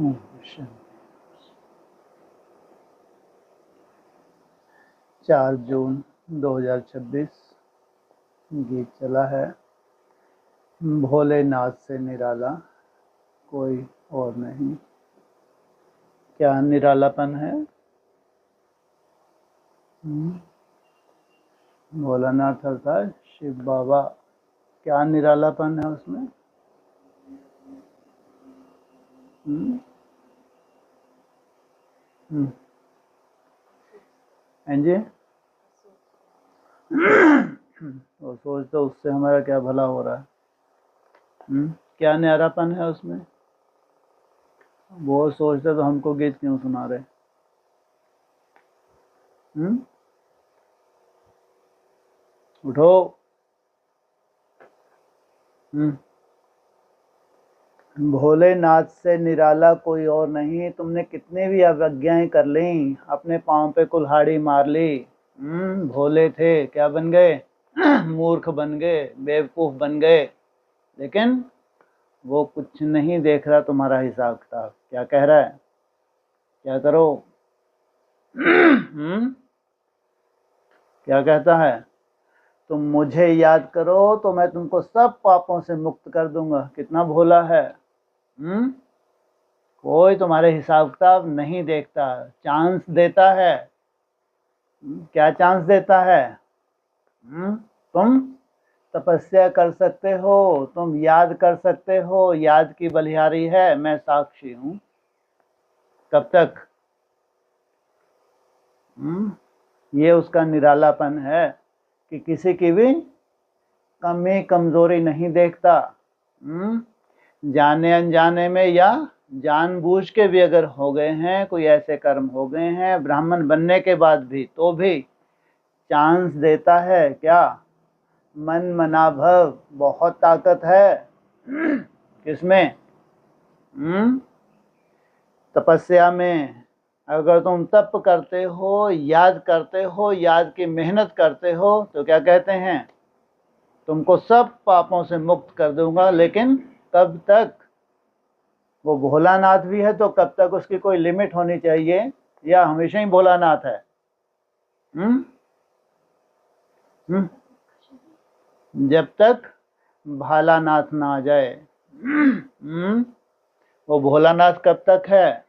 शांति। 4 जून 2026 गीत चला है। भोलेनाथ से निराला कोई और नहीं। क्या निरालापन है? भोलानाथ अर्थात शिव बाबा। क्या निरालापन है उसमें? जी वो सोचते उससे हमारा क्या भला हो रहा है। क्या न्यारापन है उसमें? वो सोचते तो हमको गीत क्यों सुना रहे? उठो। भोलेनाथ से निराला कोई और नहीं। तुमने कितने भी अवज्ञाएं कर ली, अपने पांव पे कुल्हाड़ी मार ली। भोले थे, क्या बन गए? मूर्ख बन गए, बेवकूफ बन गए। लेकिन वो कुछ नहीं देख रहा तुम्हारा हिसाब किताब। क्या कह रहा है? क्या करो? क्या कहता है? तुम मुझे याद करो तो मैं तुमको सब पापों से मुक्त कर दूंगा। कितना भोला है। कोई तुम्हारे हिसाब किताब नहीं देखता, चांस देता है। क्या चांस देता है? तुम तपस्या कर सकते हो, तुम याद कर सकते हो, याद की बलिहारी है, मैं साक्षी हूं। कब तक? ये उसका निरालापन है कि किसी की भी कमी कमजोरी नहीं देखता। जाने अनजाने में या जानबूझ के भी अगर हो गए हैं, कोई ऐसे कर्म हो गए हैं ब्राह्मण बनने के बाद भी, तो भी चांस देता है। क्या? मन मना भव। बहुत ताकत है किसमें? तपस्या में। अगर तुम तप करते हो, याद करते हो, याद की मेहनत करते हो, तो क्या कहते हैं? तुमको सब पापों से मुक्त कर दूंगा। लेकिन कब तक? वो भोलानाथ भी है तो कब तक? उसकी कोई लिमिट होनी चाहिए, या हमेशा ही भोलानाथ है? जब तक भालानाथ ना आ जाए। वो भोलानाथ कब तक है?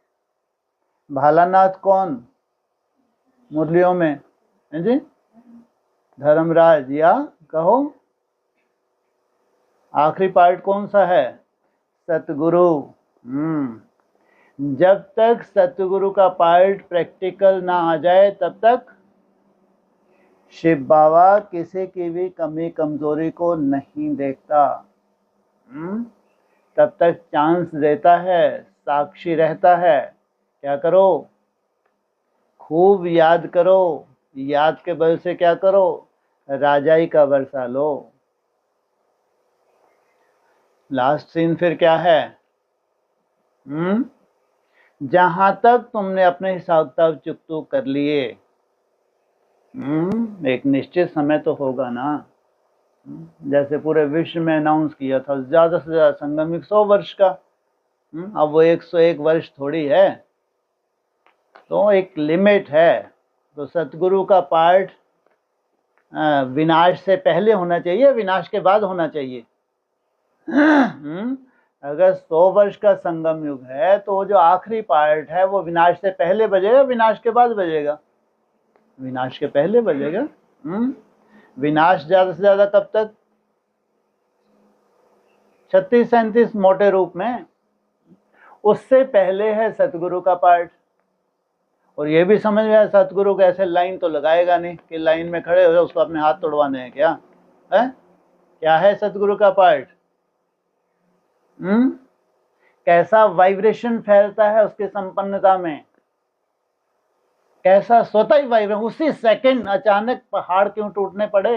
भालानाथ कौन? मुरलियों में है जी? धर्मराज, या कहो आखिरी पार्ट कौन सा है? सतगुरु। जब तक सतगुरु का पार्ट प्रैक्टिकल ना आ जाए तब तक शिव बाबा किसी की भी कमी कमजोरी को नहीं देखता। तब तक चांस देता है, साक्षी रहता है। क्या करो? खूब याद करो। याद के बल से क्या करो? राजाई का वर्षा लो। लास्ट सीन फिर क्या है? जहां तक तुमने अपने हिसाब किताब चुकतू कर लिए, एक निश्चित समय तो होगा ना। जैसे पूरे विश्व में अनाउंस किया था ज्यादा से ज्यादा संगम 100 वर्ष का। अब वो 101 वर्ष थोड़ी है, तो एक लिमिट है। तो सतगुरु का पार्ट विनाश से पहले होना चाहिए, विनाश के बाद होना चाहिए। अगर 100 वर्ष का संगम युग है तो जो आखिरी पार्ट है वो विनाश से पहले बजेगा, विनाश के बाद बजेगा? विनाश के पहले बजेगा। विनाश ज्यादा से ज्यादा कब तक? 36-37 मोटे रूप में। उससे पहले है सतगुरु का पार्ट। और ये भी समझ में आया, सतगुरु को ऐसे लाइन तो लगाएगा नहीं कि लाइन में खड़े हो उसको अपने हाथ तोड़वाने हैं। क्या है? क्या है सतगुरु का पार्ट? कैसा वाइब्रेशन फैलता है उसकी संपन्नता में, कैसा स्वतः ही वाइब्रेशन। उसी सेकंड अचानक पहाड़ क्यों टूटने पड़े?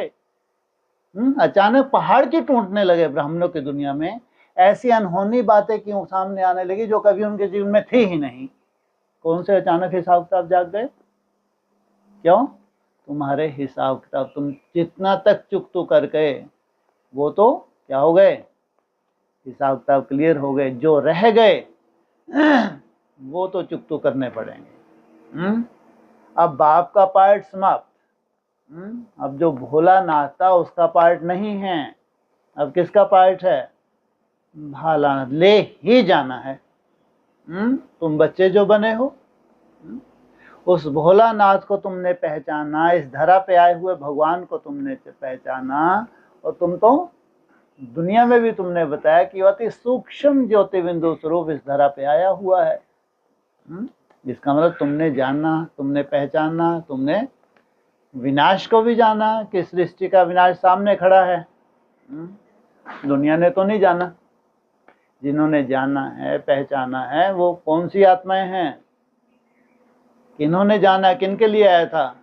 अचानक पहाड़ क्यों टूटने लगे ब्राह्मणों की दुनिया में? ऐसी अनहोनी बातें क्यों सामने आने लगी जो कभी उनके जीवन में थी ही नहीं? कौन से अचानक हिसाब किताब जाग गए? क्यों? तुम्हारे हिसाब किताब तुम जितना तक चुकतू कर गए वो तो क्या हो गए? हिसाब किताब क्लियर हो गए। जो रह गए वो तो चुकतू करने पड़ेंगे। अब बाप का पार्ट समाप्त। अब जो भोलानाथ था उसका पार्ट नहीं है, अब किसका पार्ट है? भालानाथ। ले ही जाना है। तुम बच्चे जो बने हो, उस भोलानाथ को तुमने पहचाना, इस धरा पे आए हुए भगवान को तुमने पहचाना, और तुम तो दुनिया में भी तुमने बताया कि अति सूक्ष्म ज्योति बिंदु स्वरूप इस धरा पे आया हुआ है। इसका मतलब तुमने जाना, तुमने पहचाना, तुमने विनाश को भी जाना कि सृष्टि का विनाश सामने खड़ा है। दुनिया ने तो नहीं जाना। जिन्होंने जाना है, पहचाना है, वो कौन सी आत्माएं हैं? किन्होंने जाना, किनके लिए आया था?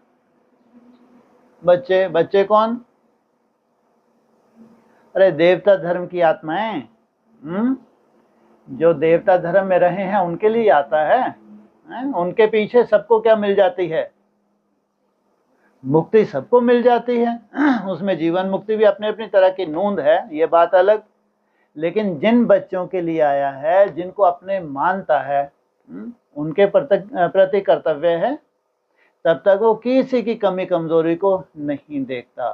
बच्चे। बच्चे कौन? अरे देवता धर्म की आत्माएं। जो देवता धर्म में रहे हैं उनके लिए आता है। उनके पीछे सबको क्या मिल जाती है? मुक्ति सबको मिल जाती है। उसमें जीवन मुक्ति भी अपने अपनी तरह की नूंद है, ये बात अलग। लेकिन जिन बच्चों के लिए आया है, जिनको अपने मानता है, उनके प्रति कर्तव्य है, तब तक वो किसी की कमी कमजोरी को नहीं देखता,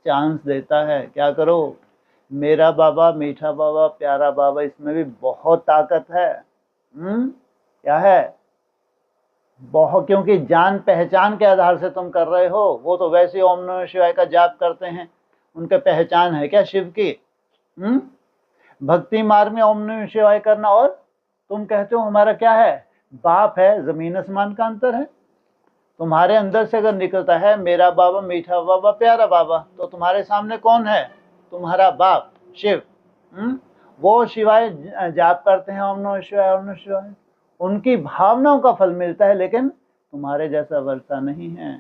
चांस देता है। क्या करो? मेरा बाबा, मीठा बाबा, प्यारा बाबा, इसमें भी बहुत ताकत है। क्या है? बहुत, क्योंकि जान पहचान के आधार से तुम कर रहे हो। वो तो वैसे ओम नमः शिवाय का जाप करते हैं, उनके पहचान है क्या शिव की? भक्ति मार्ग में ओम नमः शिवाय करना, और तुम कहते हो हमारा क्या है? बाप है। जमीन आसमान का अंतर है। तुम्हारे अंदर से अगर निकलता है मेरा बाबा, मीठा बाबा, प्यारा बाबा, तो तुम्हारे सामने कौन है? तुम्हारा बाप शिव। वो शिवाय जाप करते हैं, ओम नमः शिवाय, ओम नमः शिवाय। उनकी भावनाओं का फल मिलता है, लेकिन तुम्हारे जैसा वर्षा नहीं है।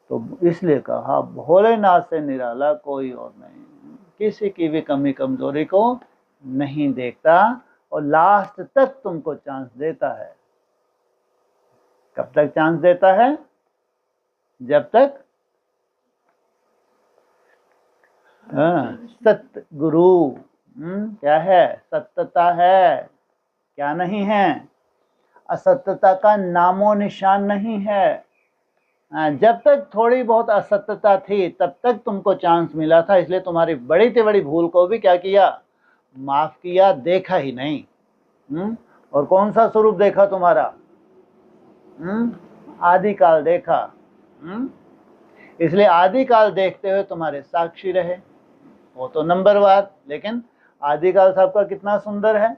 तो इसलिए कहा भोलेनाथ से निराला कोई और नहीं, किसी की भी कमी कमजोरी को नहीं देखता, और लास्ट तक तुमको चांस देता है। कब तक चांस देता है? जब तक सतगुरु क्या है? सत्यता है, क्या नहीं है? असत्यता का नामो निशान नहीं है। जब तक थोड़ी बहुत असत्यता थी तब तक तुमको चांस मिला था, इसलिए तुम्हारी बड़ी से बड़ी भूल को भी क्या किया? माफ किया, देखा ही नहीं। और कौन सा स्वरूप देखा तुम्हारा? आदिकाल देखा। इसलिए आदिकाल देखते हुए तुम्हारे साक्षी रहे, वो तो नंबरवार। लेकिन आदिकाल सबका कितना सुंदर है,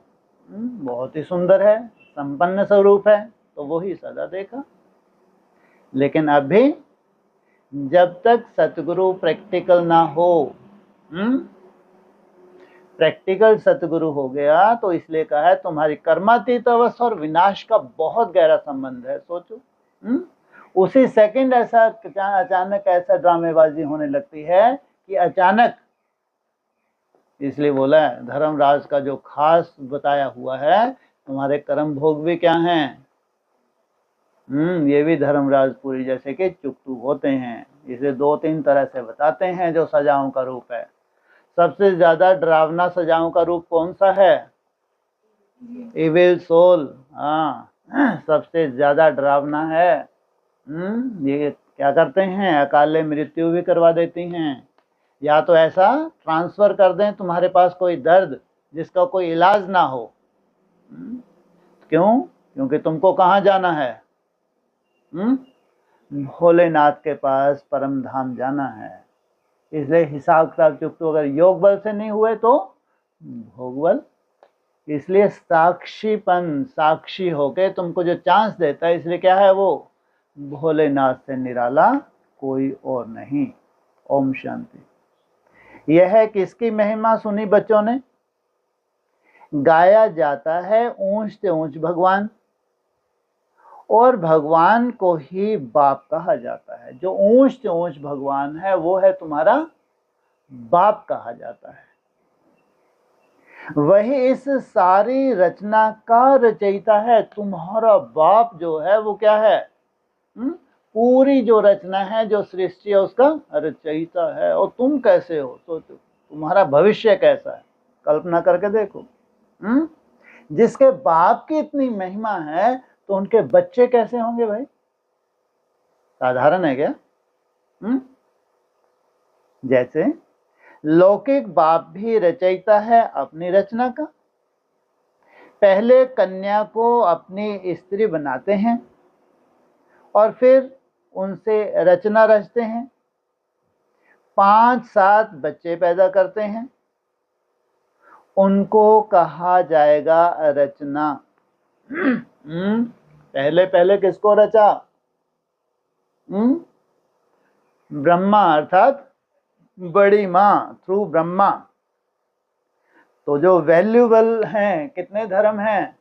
बहुत ही सुंदर है, संपन्न स्वरूप है, तो वही सदा देखा। लेकिन अभी जब तक सतगुरु प्रैक्टिकल ना हो, प्रैक्टिकल सतगुरु हो गया तो इसलिए कहा है तुम्हारी कर्मातीत अवस्था और विनाश का बहुत गहरा संबंध है। सोचो, उसी सेकंड ऐसा अचानक ऐसा ड्रामेबाजी होने लगती है कि अचानक, इसलिए बोला है धर्मराज का जो खास बताया हुआ है, तुम्हारे कर्म भोग भी क्या हैं? ये भी धर्मराज पूरी जैसे कि चुकतू होते हैं। इसे 2-3 तरह से बताते हैं जो सजाओं का रूप है। सबसे ज्यादा डरावना सजाओं का रूप कौन सा है? Evil soul. सबसे ज्यादा डरावना है। ये क्या करते हैं? अकाले मृत्यु भी करवा देती हैं, या तो ऐसा ट्रांसफर कर दें तुम्हारे पास कोई दर्द जिसका कोई इलाज ना हो। क्यों? क्योंकि तुमको कहाँ जाना है? भोलेनाथ के पास परम धाम जाना है। इसलिए हिसाब किताब चुकतू अगर योग बल से नहीं हुए तो भोग बल। इसलिए साक्षीपन, साक्षी होके तुमको जो चांस देता है, इसलिए क्या है वो? भोलेनाथ से निराला कोई और नहीं। ओम शांति। यह है किसकी महिमा सुनी बच्चों ने? गाया जाता है ऊंच से ऊंच भगवान, और भगवान को ही बाप कहा जाता है। जो ऊंच से ऊंच भगवान है वो है तुम्हारा बाप कहा जाता है। वही इस सारी रचना का रचयिता है। तुम्हारा बाप जो है वो क्या है? पूरी जो रचना है, जो सृष्टि है, उसका रचयिता है। और तुम कैसे हो? सोचो, तुम्हारा भविष्य कैसा है? कल्पना करके देखो। जिसके बाप की इतनी महिमा है तो उनके बच्चे कैसे होंगे भाई? साधारण है क्या? जैसे लौकिक बाप भी रचयिता है अपनी रचना का। पहले कन्या को अपनी स्त्री बनाते हैं और फिर उनसे रचना रचते हैं, 5-7 बच्चे पैदा करते हैं, उनको कहा जाएगा रचना। पहले पहले किसको रचा? ब्रह्मा, अर्थात बड़ी मां, थ्रू ब्रह्मा। तो जो वैल्यूबल हैं, कितने धर्म हैं?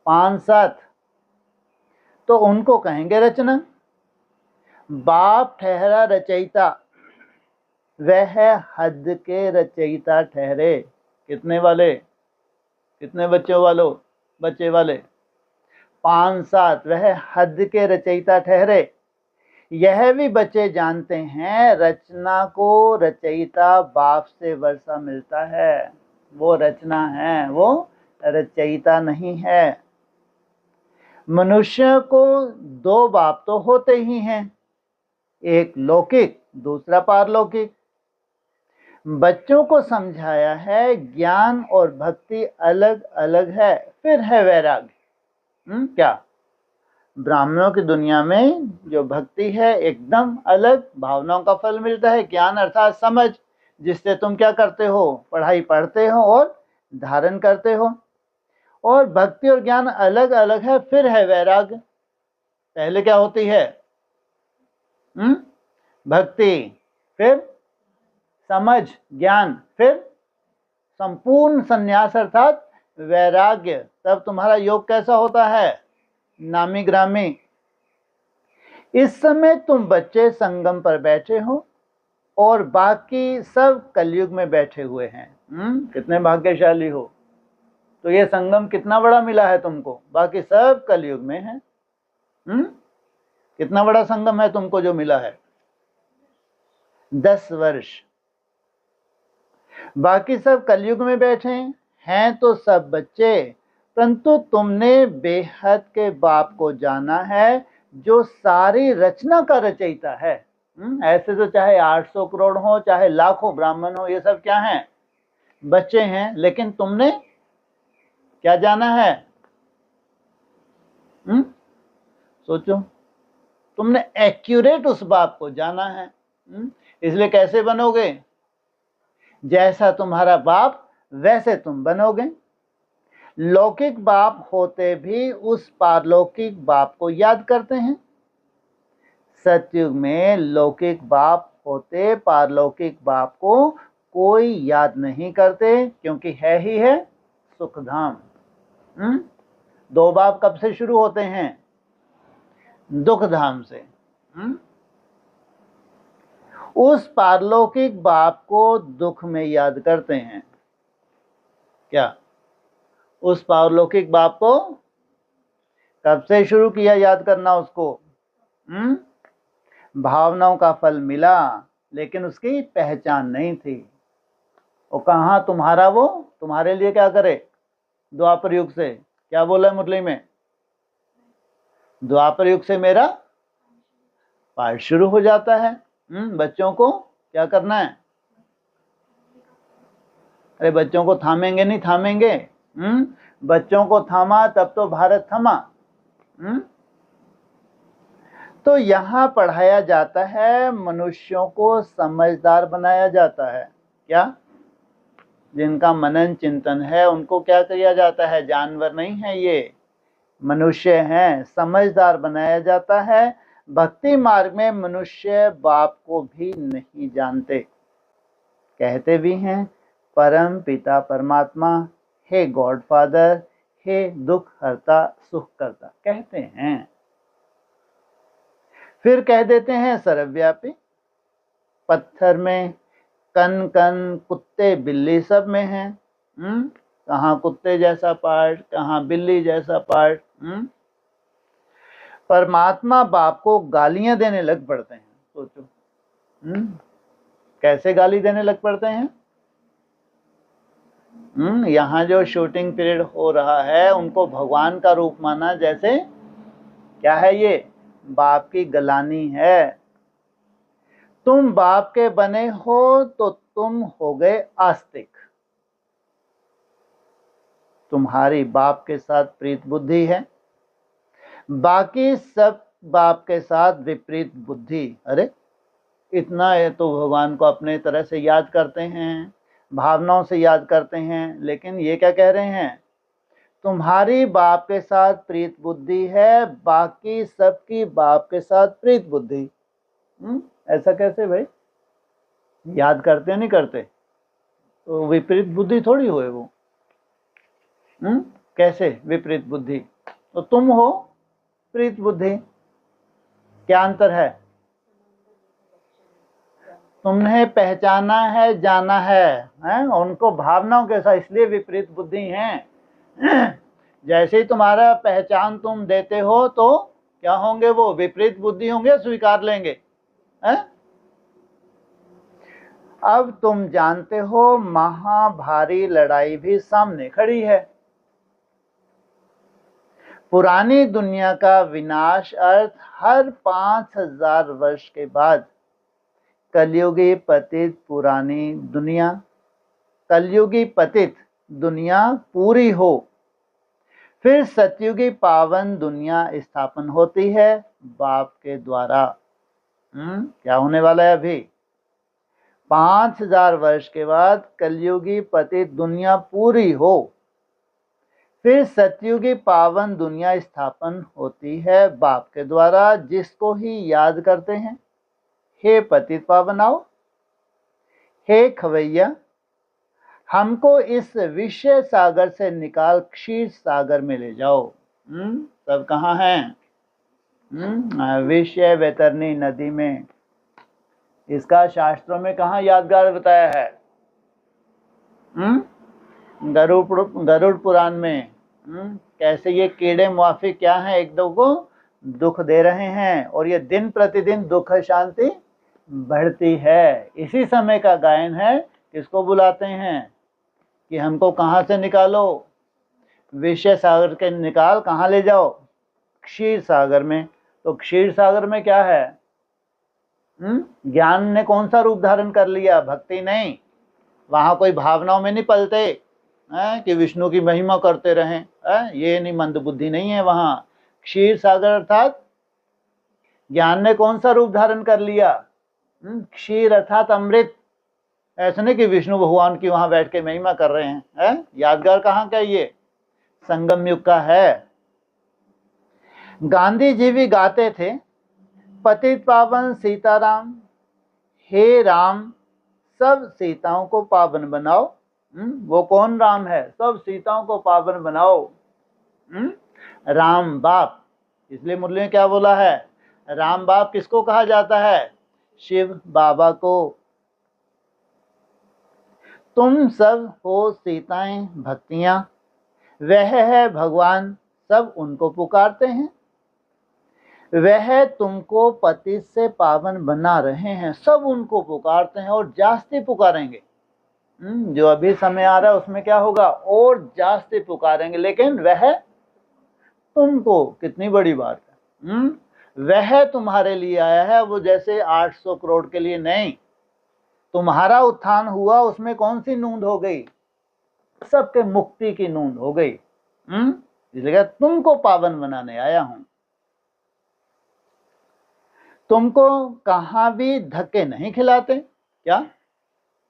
5-7, तो उनको कहेंगे रचना। बाप ठहरा रचयिता, वह हद के रचयिता ठहरे। कितने वाले? कितने बच्चों बच्चे वाले? 5-7, वह हद के रचयिता ठहरे। यह भी बच्चे जानते हैं रचना को रचयिता बाप से वर्षा मिलता है। वो रचना है, वो रचयिता नहीं है। मनुष्य को 2 बाप तो होते ही हैं, एक लौकिक, दूसरा पारलौकिक। बच्चों को समझाया है ज्ञान और भक्ति अलग अलग है। फिर है वैराग्य। क्या? ब्राह्मणों की दुनिया में जो भक्ति है एकदम अलग, भावनाओं का फल मिलता है। ज्ञान अर्थात समझ, जिससे तुम क्या करते हो? पढ़ाई पढ़ते हो और धारण करते हो। और भक्ति और ज्ञान अलग अलग है। फिर है वैराग्य। पहले क्या होती है? भक्ति, फिर समझ, ज्ञान, फिर संपूर्ण संन्यास अर्थात वैराग्य। तब तुम्हारा योग कैसा होता है? नामी ग्रामी। इस समय तुम बच्चे संगम पर बैठे हो और बाकी सब कलयुग में बैठे हुए हैं। कितने भाग्यशाली हो। तो ये संगम कितना बड़ा मिला है तुमको? बाकी सब कलयुग में है। कितना बड़ा संगम है तुमको जो मिला है? 10 वर्ष। बाकी सब कलयुग में बैठे हैं तो सब बच्चे, परंतु तुमने बेहद के बाप को जाना है जो सारी रचना का रचयिता है। ऐसे तो चाहे 800 करोड़ हो, चाहे लाखों ब्राह्मण हो, ये सब क्या हैं? बच्चे हैं। लेकिन तुमने क्या जाना है? सोचो, तुमने एक्यूरेट उस बाप को जाना है। इसलिए कैसे बनोगे? जैसा तुम्हारा बाप वैसे तुम बनोगे। लौकिक बाप होते भी उस पारलौकिक बाप को याद करते हैं। सतयुग में लौकिक बाप होते पारलौकिक बाप को कोई याद नहीं करते, क्योंकि है ही है सुखधाम। 2 बाप कब से शुरू होते हैं? दुख धाम से। उस पारलौकिक बाप को दुख में याद करते हैं। क्या? उस पारलौकिक बाप को कब से शुरू किया याद करना उसको? भावनाओं का फल मिला, लेकिन उसकी पहचान नहीं थी। वो कहाँ तुम्हारा, वो तुम्हारे लिए क्या करे? द्वापर युग से क्या बोला मुरली में? द्वापर युग से मेरा पाठ शुरू हो जाता है। बच्चों को क्या करना है? अरे बच्चों को थामेंगे नहीं थामेंगे? बच्चों को थामा तब तो भारत थमा। तो यहाँ पढ़ाया जाता है, मनुष्यों को समझदार बनाया जाता है। क्या? जिनका मनन चिंतन है उनको क्या किया जाता है? जानवर नहीं है ये, मनुष्य हैं, समझदार बनाया जाता है। भक्ति मार्ग में मनुष्य बाप को भी नहीं जानते। कहते भी हैं परम पिता परमात्मा, हे गॉड फादर, हे दुख हरता सुख करता, कहते हैं। फिर कह देते हैं सर्वव्यापी। पत्थर में कन कन, कुत्ते बिल्ली सब में है। कहाँ कुत्ते जैसा पार्ट, कहाँ बिल्ली जैसा पार्ट। परमात्मा बाप को गालियां देने लग पड़ते हैं। सोचो, कैसे गाली देने लग पड़ते हैं? यहाँ जो शूटिंग पीरियड हो रहा है उनको भगवान का रूप माना, जैसे क्या है ये, बाप की गलानी है। तुम बाप के बने हो तो तुम हो गए आस्तिक, तुम्हारी बाप के साथ प्रीत बुद्धि है, बाकी सब बाप के साथ विपरीत बुद्धि। अरे इतना है तो भगवान को अपने तरह से याद करते हैं, भावनाओं से याद करते हैं, लेकिन ये क्या कह रहे हैं, तुम्हारी बाप के साथ प्रीत बुद्धि है, बाकी सबकी बाप के साथ प्रीत बुद्धि। ऐसा कैसे भाई, याद करते नहीं करते तो विपरीत बुद्धि थोड़ी होए वो। कैसे विपरीत बुद्धि, तो तुम हो प्रीत बुद्धि, क्या अंतर है, तुमने पहचाना है, जाना है? उनको भावनाओं के साथ, इसलिए विपरीत बुद्धि हैं। जैसे ही तुम्हारा पहचान तुम देते हो तो क्या होंगे वो, विपरीत बुद्धि होंगे, स्वीकार लेंगे है? अब तुम जानते हो महाभारी लड़ाई भी सामने खड़ी है। पुरानी दुनिया का विनाश अर्थ हर 5000 वर्ष के बाद कलयुगी पतित पुरानी दुनिया, कलयुगी पतित दुनिया पूरी हो, फिर सतयुगी पावन दुनिया स्थापन होती है बाप के द्वारा। क्या होने वाला है अभी, 5000 वर्ष के बाद कलयुगी पतित दुनिया पूरी हो, फिर सतयुगी पावन दुनिया स्थापन होती है बाप के द्वारा, जिसको ही याद करते हैं। हे पतित पावनाओ, हे खवैया, हमको इस विषय सागर से निकाल क्षीर सागर में ले जाओ। सब कहाँ हैं, विषय वैतरणी नदी में। इसका शास्त्रों में कहाँ यादगार बताया है, गरुड़ पुराण में। कैसे ये कीड़े मुआफी क्या हैं, एक दो को दुख दे रहे हैं, और ये दिन प्रतिदिन दुख शांति बढ़ती है। इसी समय का गायन है, किसको बुलाते हैं कि हमको कहाँ से निकालो, विषय सागर के निकाल, कहाँ ले जाओ, क्षीर सागर में। तो क्षीर सागर में क्या है, ज्ञान ने कौन सा रूप धारण कर लिया, भक्ति नहीं। वहां कोई भावनाओं में नहीं पलते कि विष्णु की महिमा करते रहें, ये नहीं, मंद बुद्धि नहीं है वहां। क्षीर सागर अर्थात ज्ञान ने कौन सा रूप धारण कर लिया, क्षीर अर्थात अमृत। ऐसा नहीं कि विष्णु भगवान की वहां बैठ के महिमा कर रहे हैं, यादगार कहाँ का, ये संगम युग का है। गांधी जी भी गाते थे, पतित पावन सीताराम, हे राम सब सीताओं को पावन बनाओ। वो कौन राम है, सब सीताओं को पावन बनाओ। राम बाप, इसलिए मुरली ने क्या बोला है, राम बाप किसको कहा जाता है, शिव बाबा को। तुम सब हो सीताएं भक्तियां, वह है भगवान, सब उनको पुकारते हैं। वह तुमको पति से पावन बना रहे हैं, सब उनको पुकारते हैं और जास्ती पुकारेंगे। जो अभी समय आ रहा है उसमें क्या होगा, और जास्ती पुकारेंगे, लेकिन वह तुमको, कितनी बड़ी बात है, वह तुम्हारे लिए आया है। वो जैसे 800 करोड़ के लिए नहीं, तुम्हारा उत्थान हुआ, उसमें कौन सी नूंद हो गई, सबके मुक्ति की नूंद हो गई। इसलिए तुमको पावन बनाने आया हूं। तुमको कहाँ भी धक्के नहीं खिलाते, क्या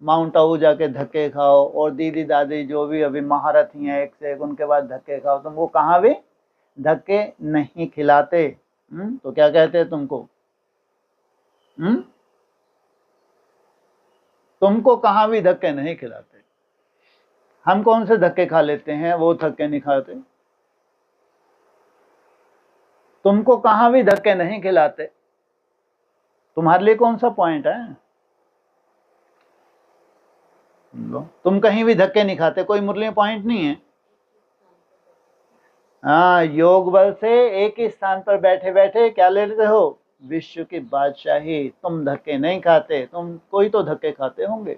माउंट आबू जाके धक्के खाओ, और दीदी दादी जो भी अभी महारथी हैं एक से एक, उनके बाद धक्के खाओ, तुमको कहाँ भी धक्के नहीं खिलाते। तो क्या कहते हैं तुमको, तुमको कहाँ भी धक्के नहीं खिलाते। हम कौन से धक्के खा लेते हैं, वो धक्के नहीं खाते। तुमको कहाँ भी धक्के नहीं खिलाते, तुम्हारे लिए कौन सा पॉइंट है, तुम कहीं भी धक्के नहीं खाते, कोई मुरली में पॉइंट नहीं है। हाँ, योग बल से एक ही स्थान पर बैठे बैठे क्या ले लेते हो, विश्व की बादशाही। तुम धक्के नहीं खाते, तुम कोई तो धक्के खाते होंगे।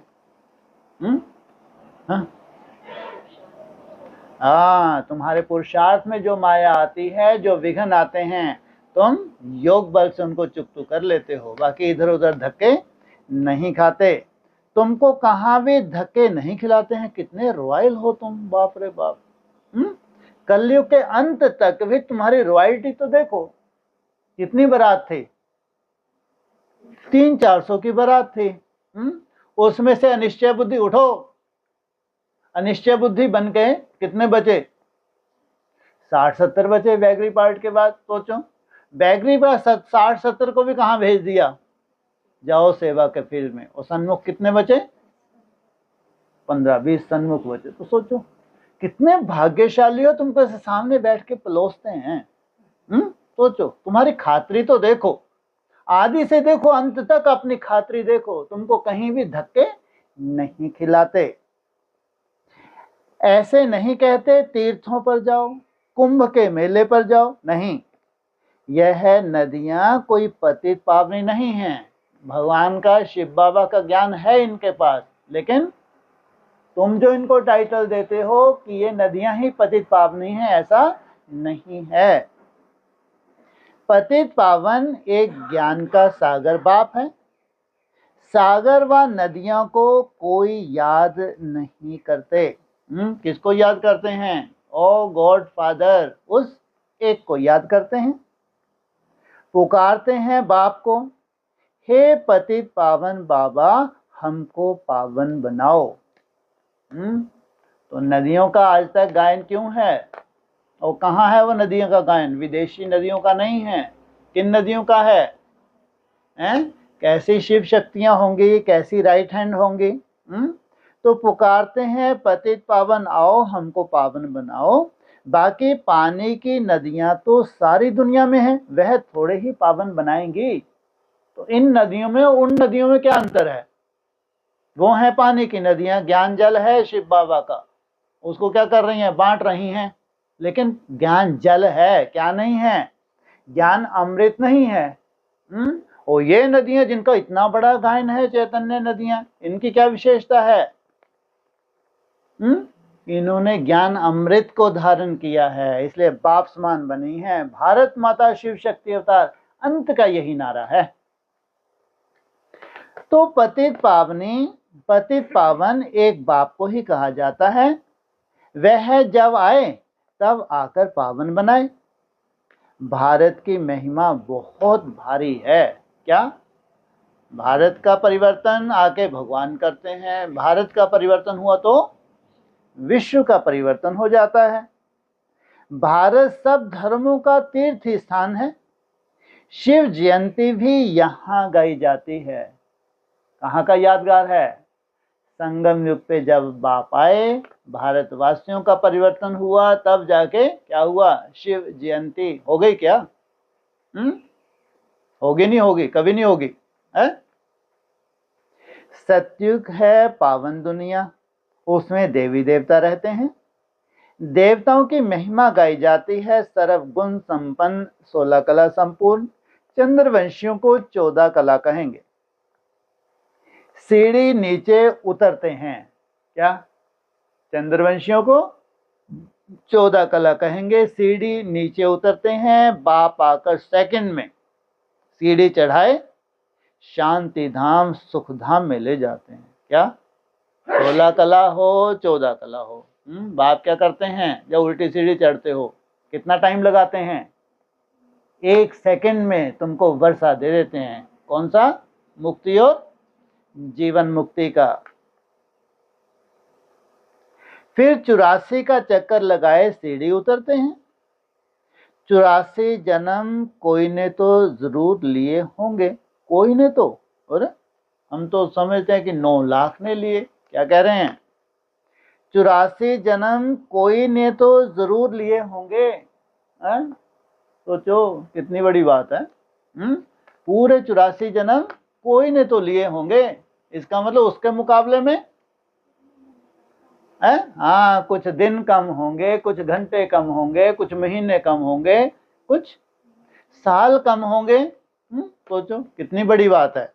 हाँ? हाँ, तुम्हारे पुरुषार्थ में जो माया आती है, जो विघ्न आते हैं, तुम योग बल से उनको चुकतू कर लेते हो, बाकी इधर उधर धक्के नहीं खाते। तुमको कहाँ भी धक्के नहीं खिलाते हैं। कितने रॉयल हो तुम, बाप रे बाप। कलयुग के अंत तक भी तुम्हारी रॉयल्टी तो देखो। कितनी बारात थी? 300-400 की बारात थी। उसमें से अनिश्चय बुद्धि उठो, अनिश्चय बुद्धि बन के कितने बचे? 60-70 बचे बैगरी पार्ट के बाद। सोचो, बैगरी पार्ट 60-70 को भी कहाँ भेज दिया, जाओ सेवा के फील्ड में। और सन्मुख कितने बचे? 15-20 सन्मुख बचे। तो सोचो कितने भाग्यशाली हो, तुमको सामने बैठ के पलोसते हैं। सोचो, तुम्हारी खातरी तो देखो, आदि से देखो अंत तक अपनी खातरी देखो, तुमको कहीं भी धक्के नहीं खिलाते। ऐसे नहीं कहते तीर्थों पर जाओ, कुंभ के मेले पर जाओ, नहीं। यह नदियां कोई पतित पावनी नहीं है। भगवान का, शिव बाबा का ज्ञान है इनके पास, लेकिन तुम जो इनको टाइटल देते हो कि ये नदियां ही पतित पावनी हैं, ऐसा नहीं है। पतित पावन एक ज्ञान का सागर बाप है। सागर व नदियों को कोई याद नहीं करते। किसको याद करते हैं? ओ गॉड फादर, उस एक को याद करते हैं। पुकारते हैं बाप को, हे पतित पावन बाबा, हमको पावन बनाओ। तो नदियों का आज तक गायन क्यों है? और कहाँ है वो नदियों का गायन? विदेशी नदियों का नहीं है। किन नदियों का है? कैसी शिव शक्तियां होंगी, कैसी राइट हैंड होंगी। तो पुकारते हैं पतित पावन, आओ हमको पावन बनाओ। बाकी पानी की नदियां तो सारी दुनिया में है, वह थोड़े ही पावन बनाएंगी। तो इन नदियों में उन नदियों में क्या अंतर है? वो है पानी की नदियां, ज्ञान जल है शिव बाबा का, उसको क्या कर रही हैं? बांट रही हैं। लेकिन ज्ञान जल है, क्या नहीं है? ज्ञान अमृत नहीं है। और ये नदियां जिनका इतना बड़ा गायन है, चैतन्य नदियां, इनकी क्या विशेषता है? इन्होंने ज्ञान अमृत को धारण किया है, इसलिए बाप समान बनी है। भारत माता शिव शक्ति अवतार, अंत का यही नारा है। तो पतित पावन एक बाप को ही कहा जाता है। वह जब आए तब आकर पावन बनाए। भारत की महिमा बहुत भारी है। क्या? भारत का परिवर्तन आके भगवान करते हैं। भारत का परिवर्तन हुआ तो विश्व का परिवर्तन हो जाता है। भारत सब धर्मों का तीर्थ स्थान है। शिव जयंती भी यहाँ गाई जाती है। कहाँ का यादगार है? संगम युग पे जब बाप आए, भारतवासियों का परिवर्तन हुआ, तब जाके क्या हुआ? शिव जयंती हो गई। क्या होगी? नहीं होगी, कभी नहीं होगी है? सतयुग है पावन दुनिया, उसमें देवी देवता रहते हैं। देवताओं की महिमा गाई जाती है। सर्व गुण संपन्न, 16 कला संपूर्ण। चंद्रवंशियों को 14 कला कहेंगे। सीढ़ी नीचे उतरते हैं। क्या? चंद्रवंशियों को 14 कला कहेंगे। सीढ़ी नीचे उतरते हैं। बाप आकर सेकंड में सीढ़ी चढ़ाए, शांति धाम सुख धाम में ले जाते हैं। क्या? 16 कला हो, 14 कला हो, बाप क्या करते हैं? जब उल्टी सीढ़ी चढ़ते हो, कितना टाइम लगाते हैं? 1 सेकंड में तुमको वर्षा दे देते हैं। कौन सा? मुक्ति और जीवन मुक्ति का। फिर 84 का चक्कर लगाए सीढ़ी उतरते हैं। 84 जन्म कोई ने तो जरूर लिए होंगे, कोई ने तो, और हम तो समझते हैं कि 9 लाख ने लिए। क्या कह रहे हैं? 84 जन्म कोई ने तो जरूर लिए होंगे। सोचो कितनी बड़ी बात है। पूरे 84 जन्म कोई ने तो लिए होंगे। इसका मतलब उसके मुकाबले में हाँ, कुछ दिन कम होंगे, कुछ घंटे कम होंगे, कुछ महीने कम होंगे, कुछ साल कम होंगे। सोचो कितनी बड़ी बात है।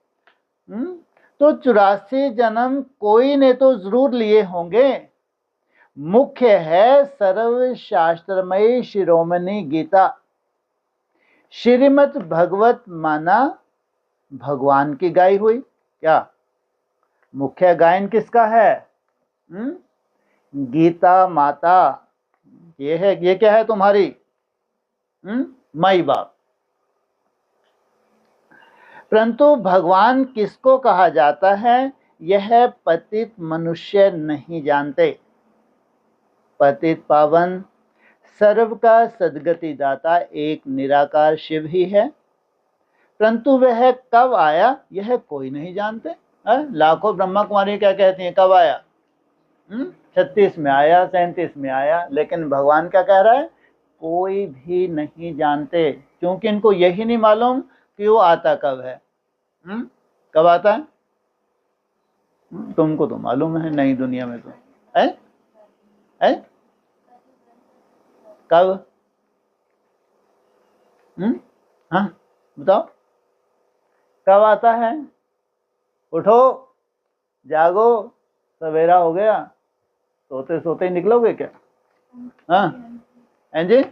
तो 84 जन्म कोई ने तो जरूर लिए होंगे। मुख्य है सर्वशास्त्रमयी शिरोमणि गीता। श्रीमद् भगवत माना भगवान की गाई हुई। क्या मुख्य गायन किसका है? गीता माता। ये है, ये क्या है तुम्हारी? माई बाप। परंतु भगवान किसको कहा जाता है, यह पतित मनुष्य नहीं जानते। पतित पावन सर्व का सद्गति दाता एक निराकार शिव ही है, परंतु वह कब आया यह कोई नहीं जानते। लाखों ब्रह्मा कुमारी क्या कहती हैं, कब आया? 36 में आया, 37 में आया, लेकिन भगवान क्या कह रहा है? कोई भी नहीं जानते, क्योंकि इनको यही नहीं मालूम कि वो आता कब है। कब आता है? तुमको तो मालूम है, नई दुनिया में तो है कब? हाँ बताओ, कब आता है? उठो, जागो, सवेरा हो गया, सोते सोते ही निकलोगे क्या? हाँ जी,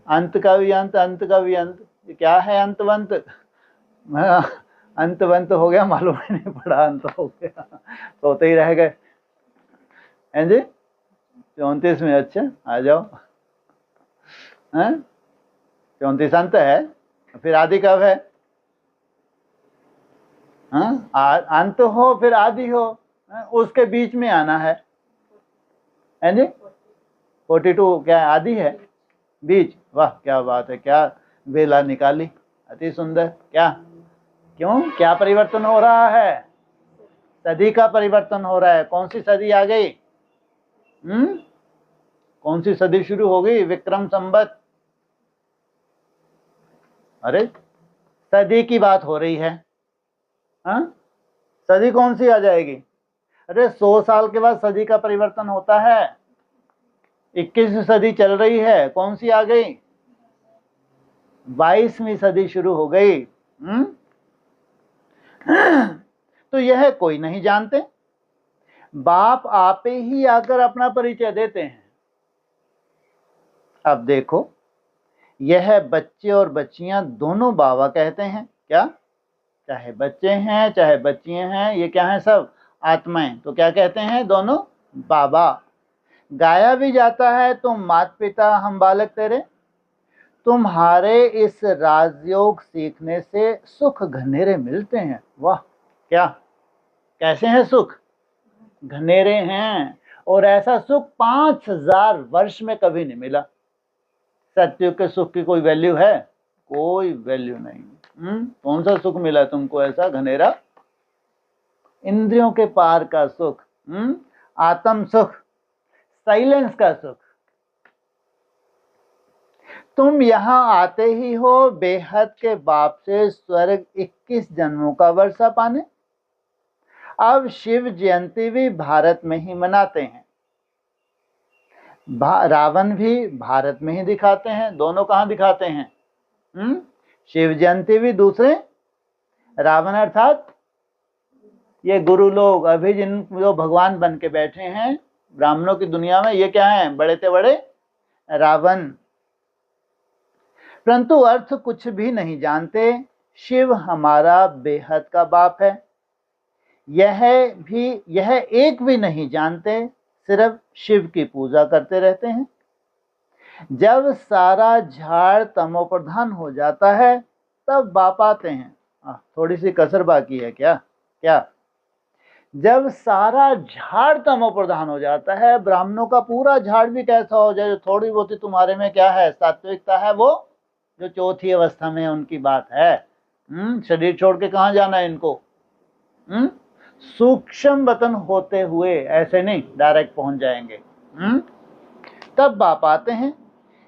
अंत का भी अंत, अंत का भी अंत। क्या है अंतवंत? अंतवंत हो गया, मालूम ही नहीं पड़ा, अंत हो गया, सोते ही रह गए। हैं जी, 34 में। अच्छा आ जाओ। 34 अंत है, फिर आदि कब है? अंत हो फिर आदि हो, उसके बीच में आना है जी। 42 क्या आदि है? बीच। वाह क्या बात है, क्या वेला निकाली, अति सुंदर। क्या, क्यों, क्या परिवर्तन हो रहा है? सदी का परिवर्तन हो रहा है। कौन सी सदी आ गई? कौन सी सदी शुरू हो गई? विक्रम संवत। अरे सदी की बात हो रही है। सदी कौन सी आ जाएगी? अरे 100 साल के बाद सदी का परिवर्तन होता है। 21वीं सदी चल रही है, कौन सी आ गई? 22वीं सदी शुरू हो गई। तो यह कोई नहीं जानते। बाप आपे ही आकर अपना परिचय देते हैं। अब देखो, यह बच्चे और बच्चियां दोनों बाबा कहते हैं। क्या, चाहे बच्चे हैं चाहे बच्चियां हैं, ये क्या हैं? सब आत्माएं। तो क्या कहते हैं? दोनों बाबा। गाया भी जाता है, तुम माता पिता हम बालक तेरे, तुम्हारे इस राजयोग सीखने से सुख घनेरे मिलते हैं। वाह, क्या, कैसे हैं सुख? घनेरे हैं। और ऐसा सुख 5000 वर्ष में कभी नहीं मिला। सत्युग के सुख की कोई वैल्यू है? कोई वैल्यू नहीं। कौन सा सुख मिला तुमको ऐसा घनेरा? इंद्रियों के पार का सुख, आत्म सुख, साइलेंस का सुख। तुम यहां आते ही हो बेहद के बाप से स्वर्ग 21 जन्मों का वर्षा पाने। अब शिव जयंती भी भारत में ही मनाते हैं। रावण भी भारत में ही दिखाते हैं। दोनों कहाँ दिखाते हैं? शिव जयंती भी दूसरे, रावण अर्थात ये गुरु लोग अभी जिन जो भगवान बन के बैठे हैं ब्राह्मणों की दुनिया में, ये क्या हैं? बड़े से बड़े रावण। परंतु अर्थ कुछ भी नहीं जानते। शिव हमारा बेहद का बाप है, यह एक भी नहीं जानते, सिर्फ शिव की पूजा करते रहते हैं। जब सारा झाड़ तमो प्रधान हो जाता है तब बाप आते हैं। थोड़ी सी कसर बाकी है। क्या क्या? जब सारा झाड़ तमो प्रधान हो जाता है, ब्राह्मणों का पूरा झाड़ भी कैसा हो जाए, जो थोड़ी बहुत तुम्हारे में क्या है सात्विकता है, वो जो चौथी अवस्था में उनकी बात है। शरीर छोड़ के कहाँ जाना है इनको? सूक्ष्म वतन होते हुए, ऐसे नहीं डायरेक्ट पहुंच जाएंगे। तब बाप आते हैं।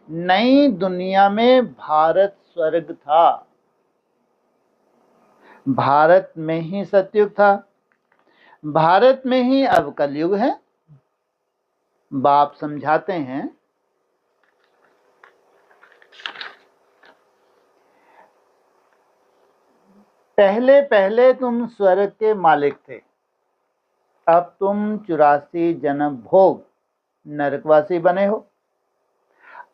नई दुनिया में भारत स्वर्ग था, भारत में ही सतयुग था, भारत में ही अब कलयुग है। बाप समझाते हैं, पहले पहले तुम स्वर्ग के मालिक थे, अब तुम 84 जन्म भोग नरकवासी बने हो।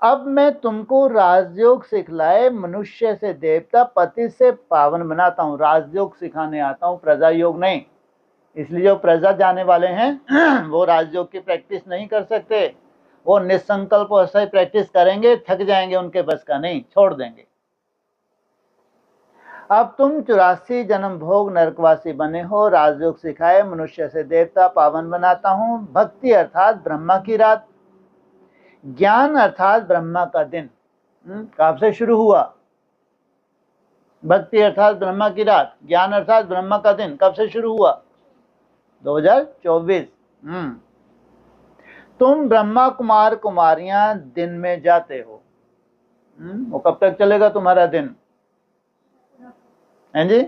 अब मैं तुमको राजयोग सिखलाए मनुष्य से देवता, पति से पावन बनाता हूँ। राजयोग सिखाने आता हूँ, प्रजा योग नहीं। इसलिए जो प्रजा जाने वाले हैं वो राजयोग की प्रैक्टिस नहीं कर सकते। वो निसंकल्प ऐसा ही प्रैक्टिस करेंगे, थक जाएंगे, उनके बस का नहीं, छोड़ देंगे। अब तुम 84 जन्म भोग नरकवासी बने हो, राजयोग सिखाए मनुष्य से देवता, पावन बनाता हूँ। भक्ति अर्थात ब्रह्मा की रात, ज्ञान अर्थात ब्रह्मा का दिन। कब से शुरू हुआ? भक्ति अर्थात ब्रह्मा की रात, ज्ञान अर्थात ब्रह्मा का दिन। कब से शुरू हुआ? 2024। तुम ब्रह्मा कुमार कुमारियां दिन में जाते हो। वो कब तक चलेगा तुम्हारा दिन? हैं जी?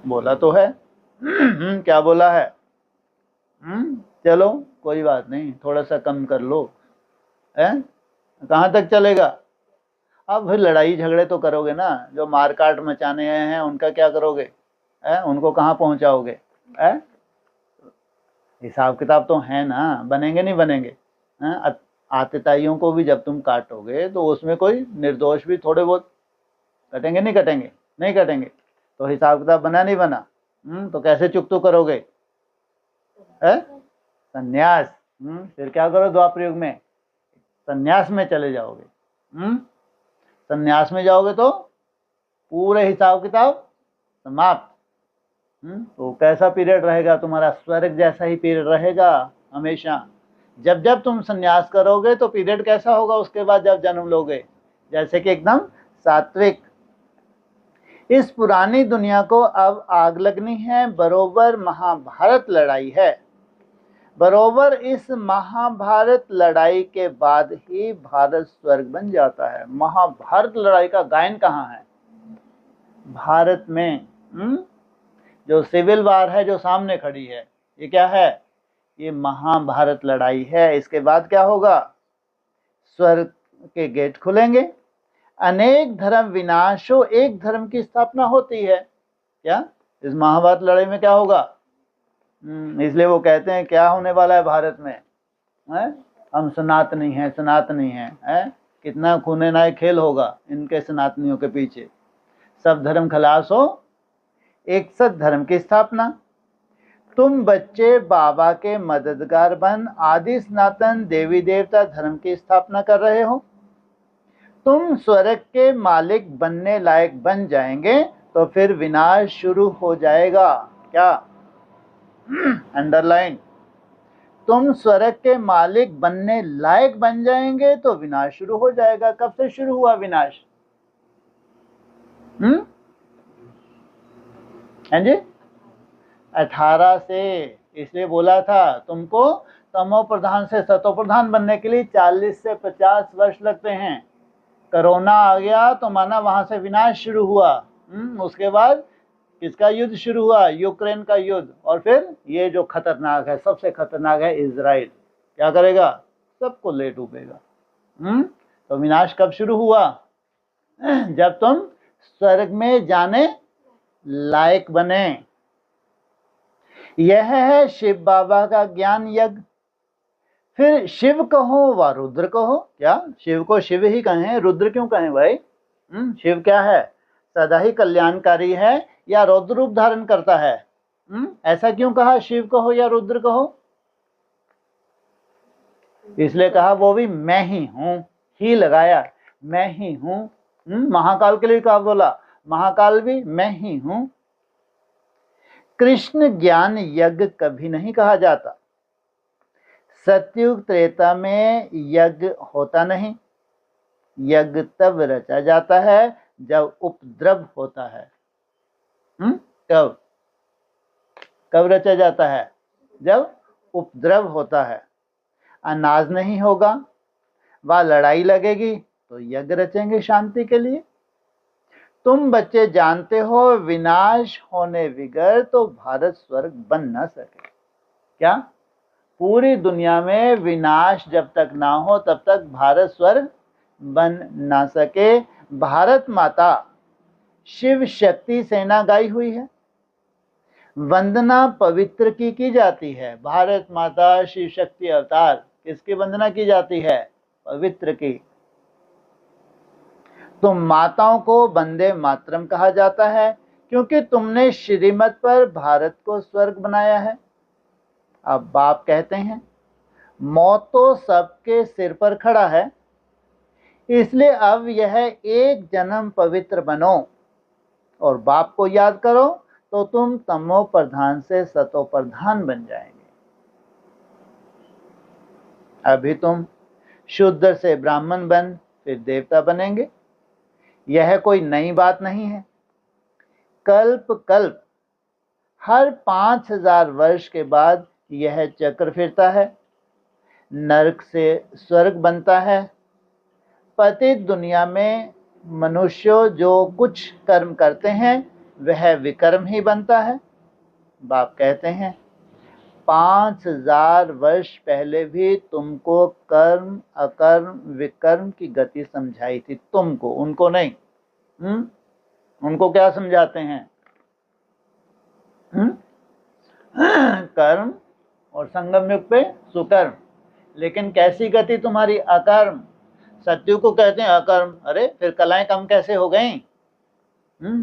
बोला तो है। क्या बोला है? चलो कोई बात नहीं, थोड़ा सा कम कर लो। कहाँ तक चलेगा? अब फिर लड़ाई झगड़े तो करोगे ना। जो मारकाट मचाने आए हैं उनका क्या करोगे? उनको कहाँ पहुंचाओगे? हिसाब किताब तो है ना, बनेंगे नहीं बनेंगे? आतताइयों को भी जब तुम काटोगे तो उसमें कोई निर्दोष भी थोड़े बहुत कटेंगे, नहीं कटेंगे? नहीं कटेंगे। तो हिसाब किताब बना नहीं बना? तो कैसे चुकतू करोगे? संन्यास। फिर क्या करो? द्वापर युग में संन्यास में चले जाओगे। संन्यास में जाओगे तो पूरे हिसाब किताब समाप्त। तो कैसा पीरियड रहेगा तुम्हारा? स्वर्ग जैसा ही पीरियड रहेगा हमेशा। जब जब तुम संन्यास करोगे तो पीरियड कैसा होगा उसके बाद जब जन्म लोगे? जैसे कि एकदम सात्विक। इस पुरानी दुनिया को अब आग लगनी है, बरोबर महाभारत लड़ाई है। बरोबर इस महाभारत लड़ाई के बाद ही भारत स्वर्ग बन जाता है। महाभारत लड़ाई का गायन कहाँ है? भारत में। जो सिविल वार है जो सामने खड़ी है, ये क्या है? ये महाभारत लड़ाई है। इसके बाद क्या होगा? स्वर्ग के गेट खुलेंगे, अनेक धर्म विनाश हो, एक धर्म की स्थापना होती है। क्या इस महाभारत लड़ाई में क्या होगा? इसलिए वो कहते हैं क्या होने वाला है भारत में? हम सनातनी हैं, सनातनी हैं। कितना खूने नाय खेल होगा इनके सनातनियों के पीछे। सब धर्म खलास हो, एक सत धर्म की स्थापना। तुम बच्चे बाबा के मददगार बन आदि सनातन देवी देवता धर्म की स्थापना कर रहे हो। तुम स्वर्ग के मालिक बनने लायक बन जाएंगे तो फिर विनाश शुरू हो जाएगा। क्या? अंडरलाइन। तुम स्वर्ग के मालिक बनने लायक बन जाएंगे तो विनाश शुरू हो जाएगा। कब से शुरू हुआ विनाश? हैं जी? 18 से। इसलिए बोला था तुमको तमो प्रधान से सतो प्रधान बनने के लिए 40 से 50 वर्ष लगते हैं। कोरोना आ गया तो माना वहां से विनाश शुरू हुआ। उसके बाद किसका युद्ध शुरू हुआ? यूक्रेन का युद्ध। और फिर ये जो खतरनाक है, सबसे खतरनाक है इजराइल। क्या करेगा? सबको ले डूबेगा। तो विनाश कब शुरू हुआ? जब तुम स्वर्ग में जाने लायक बने। यह है शिव बाबा का ज्ञान यज्ञ। फिर शिव कहो व रुद्र कहो। क्या शिव को शिव ही कहें, रुद्र क्यों कहें भाई? शिव क्या है? सदा ही कल्याणकारी है या रौद्र रूप धारण करता है? ऐसा क्यों कहा शिव कहो या रुद्र कहो? इसलिए कहा वो भी मैं ही हूं, ही लगाया, मैं ही हूं। महाकाल के लिए कहा, बोला महाकाल भी मैं ही हूं। कृष्ण ज्ञान यज्ञ कभी नहीं कहा जाता। सतयुग त्रेता में यज्ञ होता नहीं। यज्ञ तब रचा जाता है जब उपद्रव होता है। कब कब रचा जाता है? जब उपद्रव होता है। अनाज नहीं होगा, वह लड़ाई लगेगी तो यज्ञ रचेंगे शांति के लिए। तुम बच्चे जानते हो विनाश होने बिगर तो भारत स्वर्ग बन न सके। क्या? पूरी दुनिया में विनाश जब तक ना हो तब तक भारत स्वर्ग बन ना सके। भारत माता शिव शक्ति सेना गाई हुई है। वंदना पवित्र की जाती है। भारत माता शिव शक्ति अवतार, किसकी वंदना की जाती है? पवित्र की। तो माताओं को वंदे मातरम कहा जाता है क्योंकि तुमने श्रीमत पर भारत को स्वर्ग बनाया है। अब बाप कहते हैं मौत तो सबके सिर पर खड़ा है, इसलिए अब यह एक जन्म पवित्र बनो और बाप को याद करो तो तुम तमो प्रधान से सतो प्रधान बन जाएंगे। अभी तुम शूद्र से ब्राह्मण बन फिर देवता बनेंगे। यह कोई नई बात नहीं है। कल्प कल्प हर 5000 वर्ष के बाद यह चक्र फिरता है। नरक से स्वर्ग बनता है। पतित दुनिया में मनुष्य जो कुछ कर्म करते हैं वह विकर्म ही बनता है। बाप कहते हैं 5000 वर्ष पहले भी तुमको कर्म अकर्म विकर्म की गति समझाई थी, तुमको, उनको नहीं। उनको क्या समझाते हैं? कर्म और संगम युग पे सुकर्म। लेकिन कैसी गति तुम्हारी? अकर्म। सत्युग को कहते हैं अकर्म। अरे फिर कलाएं कम कैसे हो गई?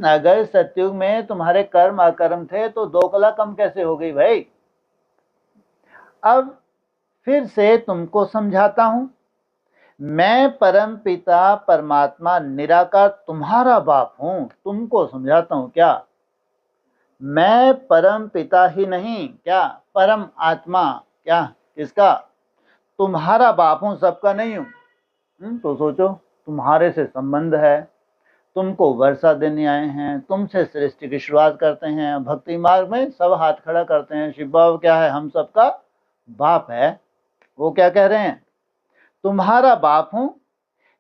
अगर सत्युग में तुम्हारे कर्म अकर्म थे तो 2 कला कम कैसे हो गई भाई? अब फिर से तुमको समझाता हूं। मैं परम पिता परमात्मा निराकार तुम्हारा बाप हूं। तुमको समझाता हूं क्या? मैं परम पिता ही नहीं, क्या परम आत्मा, क्या किसका? तुम्हारा बाप हूं, सबका नहीं हूं। तो सोचो तुम्हारे से संबंध है, तुमको वर्षा देने आए हैं, तुमसे सृष्टि की शुरुआत करते हैं। भक्ति मार्ग में सब हाथ खड़ा करते हैं। शिव बाबा क्या है? हम सबका बाप है। वो क्या कह रहे हैं? तुम्हारा बाप हूं।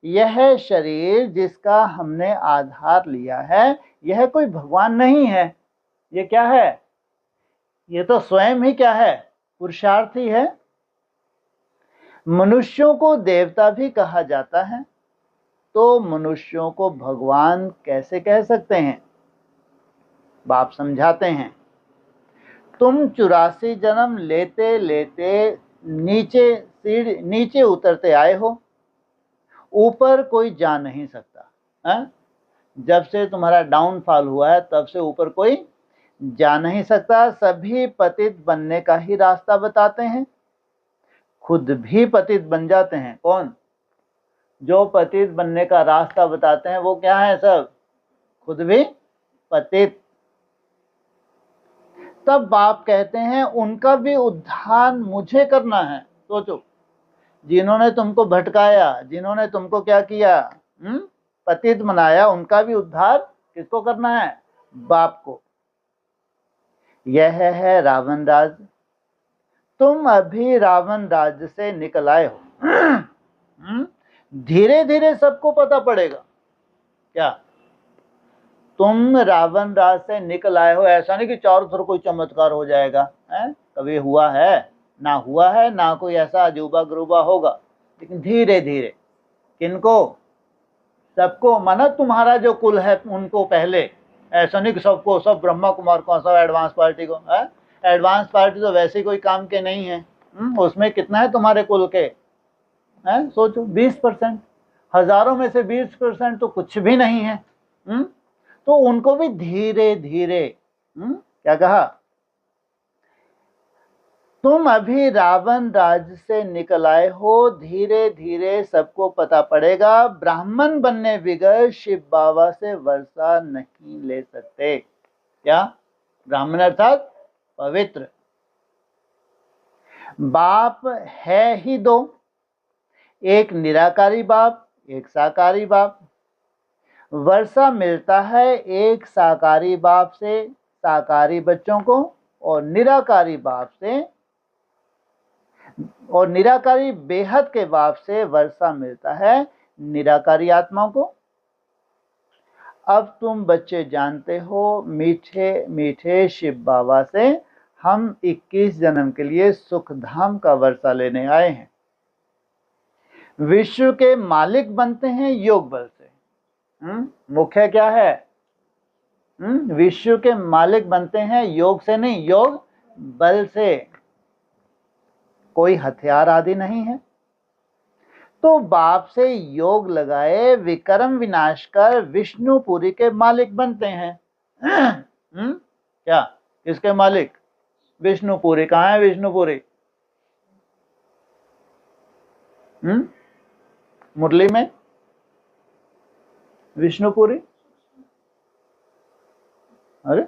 यह शरीर जिसका हमने आधार लिया है यह कोई भगवान नहीं है। ये क्या है? ये तो स्वयं ही क्या है? पुरुषार्थी है। मनुष्यों को देवता भी कहा जाता है, तो मनुष्यों को भगवान कैसे कह सकते हैं? बाप समझाते हैं तुम 84 जन्म लेते लेते नीचे उतरते आए हो। ऊपर कोई जा नहीं सकता है? जब से तुम्हारा डाउनफॉल हुआ है तब से ऊपर कोई जा नहीं सकता। सभी पतित बनने का ही रास्ता बताते हैं, खुद भी पतित बन जाते हैं। कौन? जो पतित बनने का रास्ता बताते हैं वो क्या है? सब खुद भी पतित। तब बाप कहते हैं उनका भी उद्धार मुझे करना है। सोचो, जिन्होंने तुमको भटकाया, जिन्होंने तुमको क्या किया, पतित बनाया, उनका भी उद्धार किसको करना है? बाप को। यह है रावण राज। तुम अभी रावण राज से निकल आए हो। धीरे धीरे सबको पता पड़ेगा। क्या तुम रावण राज से निकल आए हो? ऐसा नहीं कि चारों तरफ कोई चमत्कार हो जाएगा है? कभी हुआ है? ना हुआ है, ना कोई ऐसा अजूबा गरूबा होगा। लेकिन धीरे धीरे किनको? सबको। माना तुम्हारा जो कुल है उनको पहले। ऐसा नहीं कि सबको, सब ब्रह्मा कुमार को, सब एडवांस पार्टी को है? एडवांस पार्टी तो वैसे कोई काम के नहीं है। उसमें कितना है तुम्हारे कुल के? है सोचो 20%। हजारों में से 20% तो कुछ भी नहीं है। तो उनको भी धीरे धीरे क्या कहा? तुम अभी रावण राज से निकल आए हो, धीरे धीरे सबको पता पड़ेगा। ब्राह्मण बनने बगैर शिव बाबा से वर्षा नहीं ले सकते। क्या? ब्राह्मण अर्थात पवित्र। बाप है ही 2, एक निराकारी बाप, एक साकारी बाप। वर्षा मिलता है एक साकारी बाप से साकारी बच्चों को, और निराकारी बाप से, और निराकारी बेहद के बाप से वर्षा मिलता है निराकारी आत्माओं को। अब तुम बच्चे जानते हो, मीठे मीठे शिव बाबा से हम 21 जन्म के लिए सुख धाम का वर्षा लेने आए हैं। विश्व के मालिक बनते हैं योग बल से। मुख्य क्या है? विश्व के मालिक बनते हैं योग से नहीं, योग बल से, कोई हथियार आदि नहीं है। तो बाप से योग लगाए विक्रम विनाश कर विष्णुपुरी के मालिक बनते हैं। क्या, किसके मालिक? विष्णुपुरी। कहाँ है विष्णुपुरी? मुरली में विष्णुपुरी। अरे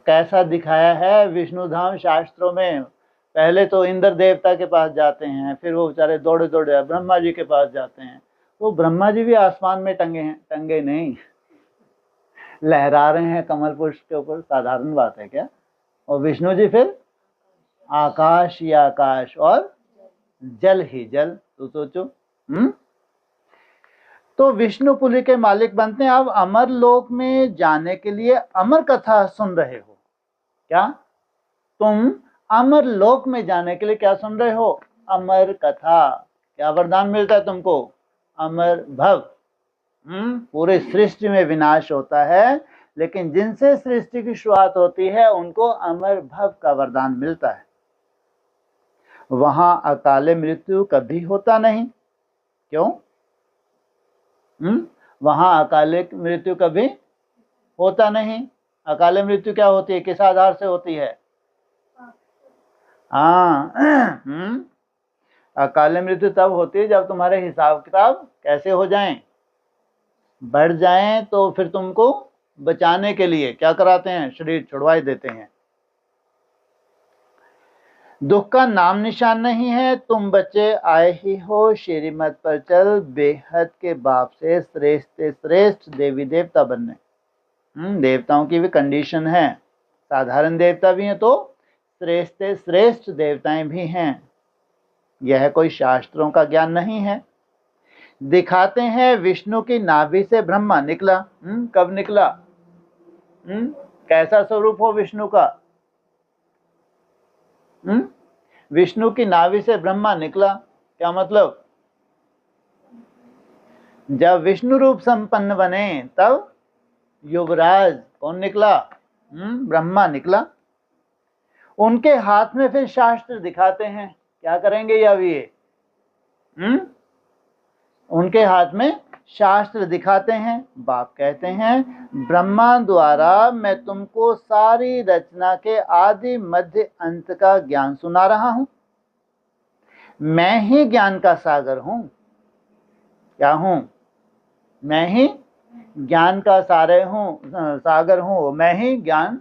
कैसा दिखाया है विष्णु धाम शास्त्रों में? पहले तो इंद्र देवता के पास जाते हैं, फिर वो बेचारे दौड़े दौड़े ब्रह्मा जी के पास जाते हैं। वो ब्रह्मा जी भी आसमान में टंगे हैं? टंगे नहीं, लहरा रहे हैं कमल पुष्प के ऊपर, साधारण बात है क्या? और विष्णु जी फिर आकाश ही आकाश और जल ही जल। तो सोचो। तो विष्णुपुरी के मालिक बनते हैं। अब अमर लोक में जाने के लिए अमर कथा सुन रहे हो क्या? तुम अमर लोक में जाने के लिए क्या सुन रहे हो? अमर कथा। क्या वरदान मिलता है तुमको? अमर भव। पूरे सृष्टि में विनाश होता है, लेकिन जिनसे सृष्टि की शुरुआत होती है उनको अमर भव का वरदान मिलता है। वहां अकाले मृत्यु कभी होता नहीं। क्यों? वहां अकाले मृत्यु कभी होता नहीं। अकाले मृत्यु क्या होती है? किस आधार से होती है? हाँ। अकाले मृत्यु तब होती है जब तुम्हारे हिसाब किताब कैसे हो जाएं, बढ़ जाएं, तो फिर तुमको बचाने के लिए क्या कराते हैं? शरीर छुड़वा देते हैं। दुख का नाम निशान नहीं है। तुम बच्चे आए ही हो श्रीमत पर चल, बेहद के बाप से श्रेष्ठ श्रेष्ठ देवी देवता बनने। देवताओं की भी कंडीशन है, साधारण देवता भी हैं तो श्रेष्ठ श्रेष्ठ देवताएं भी हैं। यह कोई शास्त्रों का ज्ञान नहीं है। दिखाते हैं विष्णु की नाभि से ब्रह्मा निकला। कब निकला? कैसा स्वरूप हो विष्णु का? विष्णु की नाभि से ब्रह्मा निकला, क्या मतलब? जब विष्णु रूप संपन्न बने तब युवराज कौन निकला? ब्रह्मा निकला। उनके हाथ में फिर शास्त्र दिखाते हैं। क्या करेंगे ये अभी? उनके हाथ में शास्त्र दिखाते हैं। बाप कहते हैं ब्रह्मा द्वारा मैं तुमको सारी रचना के आदि मध्य अंत का ज्ञान सुना रहा हूं। मैं ही ज्ञान का सागर हूं। क्या हूं? मैं ही ज्ञान का सागर हूं। मैं ही ज्ञान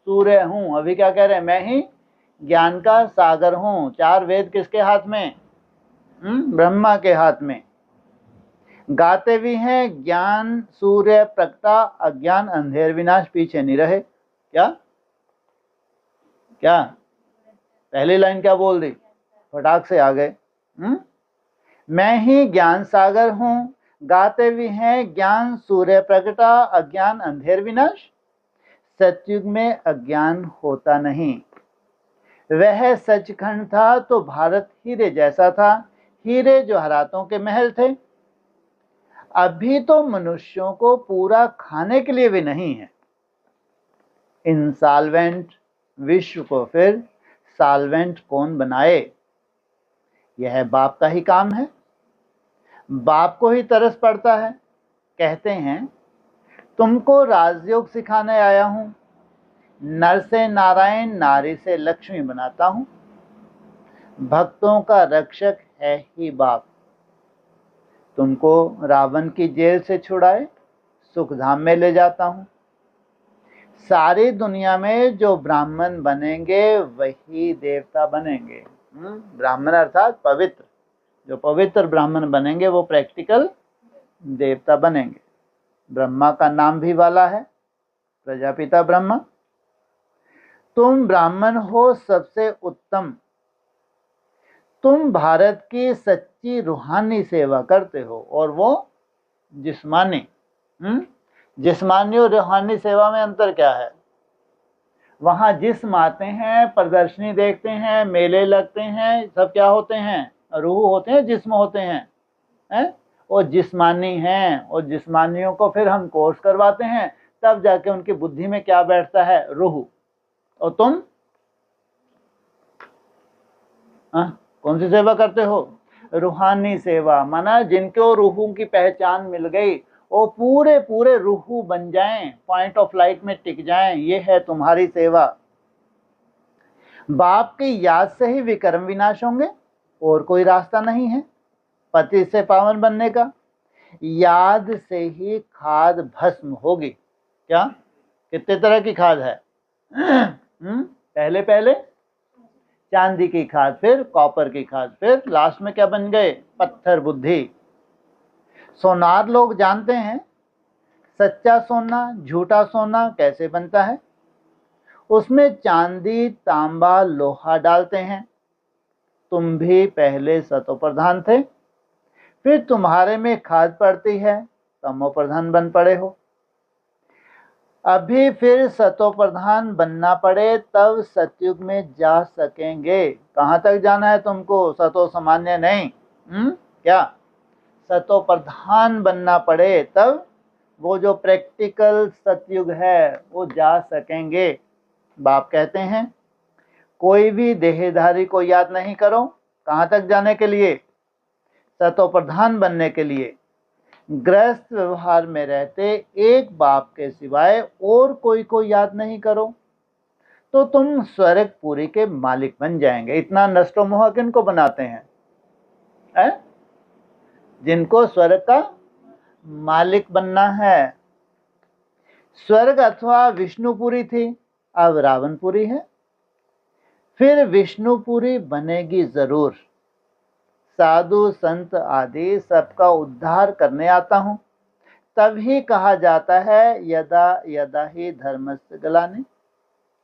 सूर्य हूं। अभी क्या कह रहे हैं? मैं ही ज्ञान का सागर हूं। चार वेद किसके हाथ में? ब्रह्मा के हाथ में। गाते भी हैं ज्ञान सूर्य प्रकटा, अज्ञान अंधेर विनाश पीछे नहीं रहे। क्या क्या पहली लाइन क्या बोल दी? फटाक से आ गए। मैं ही ज्ञान सागर हूं। गाते भी हैं ज्ञान सूर्य प्रकटा, अज्ञान अंधेर विनाश। सतयुग में अज्ञान होता नहीं। वह सचखंड था तो भारत हीरे जैसा था। हीरे जवाहरातों के महल थे। अभी तो मनुष्यों को पूरा खाने के लिए भी नहीं है। इंसॉल्वेंट विश्व को फिर सॉल्वेंट कौन बनाए? यह बाप का ही काम है। बाप को ही तरस पड़ता है। कहते हैं तुमको राजयोग सिखाने आया हूं। नर से नारायण, नारी से लक्ष्मी बनाता हूं। भक्तों का रक्षक है ही बाप। तुमको रावण की जेल से छुड़ाए सुखधाम में ले जाता हूं। सारी दुनिया में जो ब्राह्मण बनेंगे वही देवता बनेंगे। ब्राह्मण अर्थात पवित्र। जो पवित्र ब्राह्मण बनेंगे वो प्रैक्टिकल देवता बनेंगे। ब्रह्मा का नाम भी वाला है, प्रजापिता ब्रह्मा। तुम ब्राह्मण हो सबसे उत्तम। तुम भारत की सच्ची रूहानी सेवा करते हो और वो जिस्मानी। जिस्मानी और रूहानी सेवा में अंतर क्या है? वहां जिस्म आते हैं, प्रदर्शनी देखते हैं, मेले लगते हैं, सब क्या होते हैं? रूह होते हैं, जिस्म होते हैं, वो जिस्मानी हैं, और जिस्मानियों को फिर हम कोर्स करवाते हैं, तब जाके उनकी बुद्धि में क्या बैठता है, रूह। और तुम कौन सी सेवा करते हो, रूहानी सेवा। माना जिनको रूहों की पहचान मिल गई वो पूरे पूरे रूह बन जाएं, पॉइंट ऑफ लाइट में टिक जाएं, ये है तुम्हारी सेवा। बाप की याद से ही विकर्म विनाश होंगे, और कोई रास्ता नहीं है पति से पावन बनने का। याद से ही खाद भस्म होगी। क्या, कितने तरह की खाद है? पहले पहले चांदी की खाद, फिर कॉपर की खाद, फिर लास्ट में क्या बन गए, पत्थर बुद्धि। सोनार लोग जानते हैं सच्चा सोना झूठा सोना कैसे बनता है। उसमें चांदी तांबा लोहा डालते हैं। तुम भी पहले सतो प्रधान थे, फिर तुम्हारे में खाद पड़ती है, तमो प्रधान बन पड़े हो। अभी फिर सतो प्रधान बनना पड़े तब सतयुग में जा सकेंगे। कहाँ तक जाना है तुमको, सतो सामान्य नहीं। क्या, सतो प्रधान बनना पड़े तब वो जो प्रैक्टिकल सतयुग है वो जा सकेंगे। बाप कहते हैं कोई भी देहधारी को याद नहीं करो। कहाँ तक जाने के लिए, सतो प्रधान बनने के लिए। गृहस्थ व्यवहार में रहते एक बाप के सिवाय और कोई को याद नहीं करो तो तुम स्वर्गपुरी के मालिक बन जाएंगे। इतना नष्टो मोह किनको बनाते हैं? जिनको स्वर्ग का मालिक बनना है। स्वर्ग अथवा विष्णुपुरी थी, अब रावणपुरी है, फिर विष्णुपुरी बनेगी जरूर। साधु संत आदि सबका उद्धार करने आता हूं, तभी कहा जाता है यदा यदा ही धर्मस्य ग्लानि।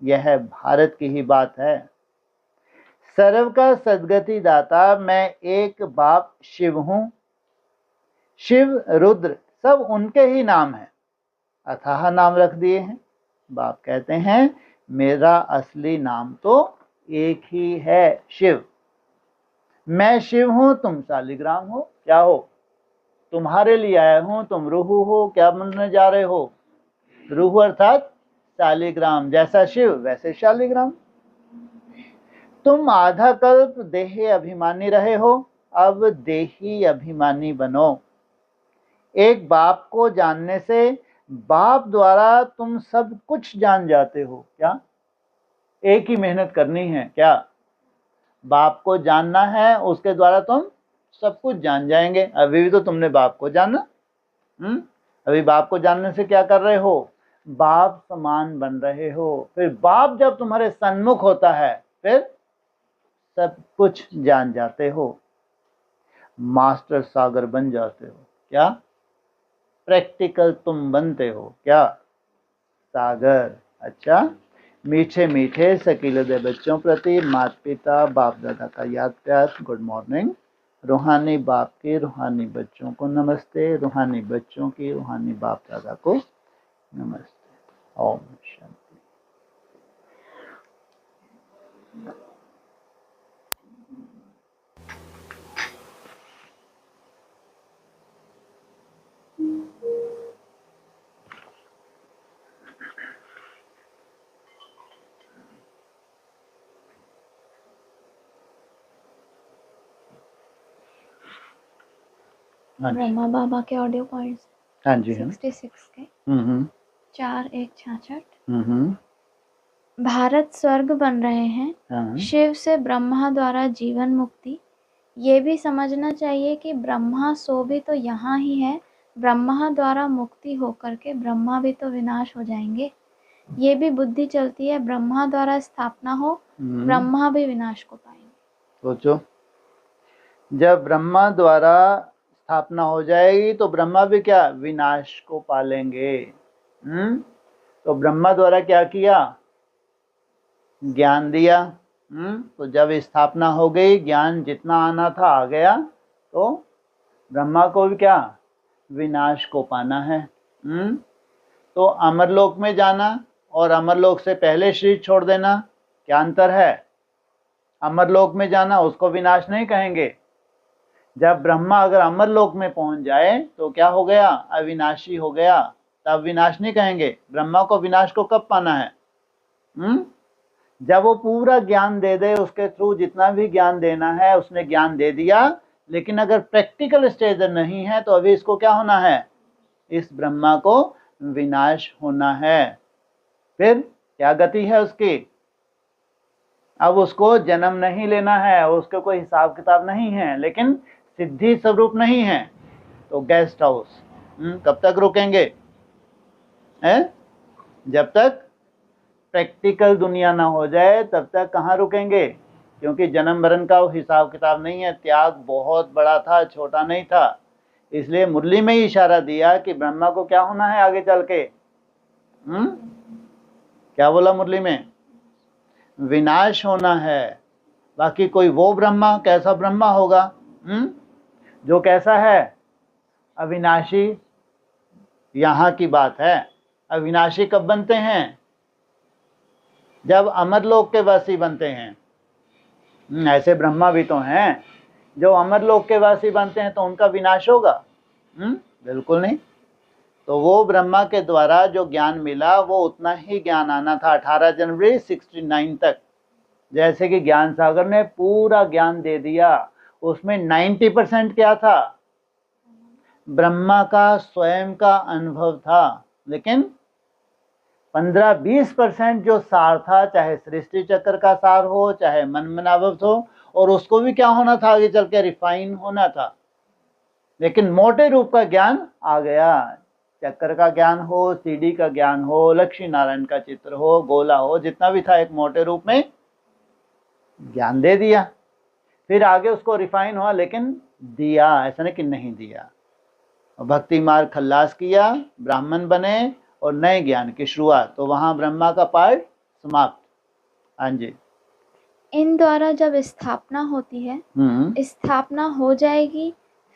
यह भारत की ही बात है। सर्व का सद्गति दाता मैं एक बाप शिव हूं। शिव रुद्र सब उनके ही नाम है, अथाह नाम रख दिए हैं। बाप कहते हैं मेरा असली नाम तो एक ही है, शिव। मैं शिव हूं, तुम शालिग्राम हो। क्या हो, तुम्हारे लिए आया हूं, तुम रूह हो। क्या बनने जा रहे हो, रूह अर्थात शालिग्राम। जैसा शिव वैसे शालिग्राम। तुम आधा कल्प देही अभिमानी रहे हो, अब देही अभिमानी बनो। एक बाप को जानने से बाप द्वारा तुम सब कुछ जान जाते हो। क्या, एक ही मेहनत करनी है। क्या, बाप को जानना है, उसके द्वारा तुम सब कुछ जान जाएंगे। अभी भी तो तुमने बाप को जाना। अभी बाप को जानने से क्या कर रहे हो, बाप समान बन रहे हो। फिर बाप जब तुम्हारे सन्मुख होता है फिर सब कुछ जान जाते हो, मास्टर सागर बन जाते हो। क्या, प्रैक्टिकल तुम बनते हो। क्या, सागर। अच्छा, मीठे मीठे सकीलदे बच्चों प्रति माता पिता बाप दादा का याद प्यार, गुड मॉर्निंग। रूहानी बाप के रूहानी बच्चों को नमस्ते, रूहानी बच्चों की रूहानी बाप दादा को नमस्ते। ओम शांति। ब्रह्मा बाबा के ऑडियो पॉइंट्स हाँ जी, 66 के 4:166। भारत स्वर्ग बन रहे हैं, हाँ। शिव से ब्रह्मा द्वारा जीवन मुक्ति। ये भी समझना चाहिए कि ब्रह्मा सो भी तो यहाँ ही है, ब्रह्मा द्वारा मुक्ति होकर के ब्रह्मा भी तो विनाश हो जाएंगे। ये भी बुद्धि चलती है, ब्रह्मा द्वारा स्थापना हो ब्रह्मा भी विनाश को पाएंगे। सोचो, जब ब्रह्मा द्वारा स्थापना हो जाएगी तो ब्रह्मा भी क्या, विनाश को पालेंगे। तो ब्रह्मा द्वारा क्या किया, ज्ञान दिया। तो जब स्थापना हो गई, ज्ञान जितना आना था आ गया, तो ब्रह्मा को भी क्या, विनाश को पाना है। तो अमरलोक में जाना और अमरलोक से पहले शरीर छोड़ देना, क्या अंतर है? अमरलोक में जाना उसको विनाश नहीं कहेंगे, जब ब्रह्मा अगर अमर लोक में पहुंच जाए तो क्या हो गया, अविनाशी हो गया। तब विनाश नहीं कहेंगे। ब्रह्मा को विनाश को कब पाना है? जब वो पूरा ज्ञान दे दे, उसके थ्रू जितना भी ज्ञान देना है उसने ज्ञान दे दिया, लेकिन अगर प्रैक्टिकल स्टेज नहीं है तो अभी इसको क्या होना है, इस ब्रह्मा को विनाश होना है। फिर क्या गति है उसकी? अब उसको जन्म नहीं लेना है, उसके कोई हिसाब किताब नहीं है, लेकिन सिद्धि स्वरूप नहीं है, तो गेस्ट हाउस। कब तक रुकेंगे? जब तक प्रैक्टिकल दुनिया ना हो जाए तब तक कहाँ रुकेंगे? क्योंकि जन्म मरण का हिसाब किताब नहीं है, त्याग बहुत बड़ा था, छोटा नहीं था। इसलिए मुरली में ही इशारा दिया कि ब्रह्मा को क्या होना है आगे चल के। क्या बोला मुरली में? विनाश होना है। बाकी कोई वो ब्रह्मा, कैसा ब्रह्मा होगा? जो कैसा है? अविनाशी। यहाँ की बात है। अविनाशी कब बनते हैं? जब अमरलोक के वासी बनते हैं। ऐसे ब्रह्मा भी तो हैं जो अमरलोक के वासी बनते हैं, तो उनका विनाश होगा? बिल्कुल नहीं। तो वो ब्रह्मा के द्वारा जो ज्ञान मिला वो उतना ही ज्ञान आना था 18 जनवरी 69 तक। जैसे कि ज्ञान सागर ने पूरा ज्ञान दे दिया, उसमें 90% क्या था? ब्रह्मा का स्वयं का अनुभव था, लेकिन 15-20% जो सार था, चाहे सृष्टि चक्र का सार हो, चाहे मनमनाभव हो, और उसको भी क्या होना था आगे चल के, रिफाइन होना था। लेकिन मोटे रूप का ज्ञान आ गया। चक्र का ज्ञान हो, सीढ़ी का ज्ञान हो, लक्ष्मी नारायण का चित्र हो, गोला हो, जितना भी था एक मोटे रूप में ज्ञान दे दिया। फिर आगे उसको रिफाइन हुआ, लेकिन दिया, ऐसा नहीं कि नहीं दिया। भक्ति मार्ग खल्लास किया, ब्राह्मण बने और नए ज्ञान की शुरुआत। तो वहां ब्रह्मा का पार्ट समाप्त। हाँ जी। इन द्वारा जब स्थापना होती है, स्थापना हो जाएगी,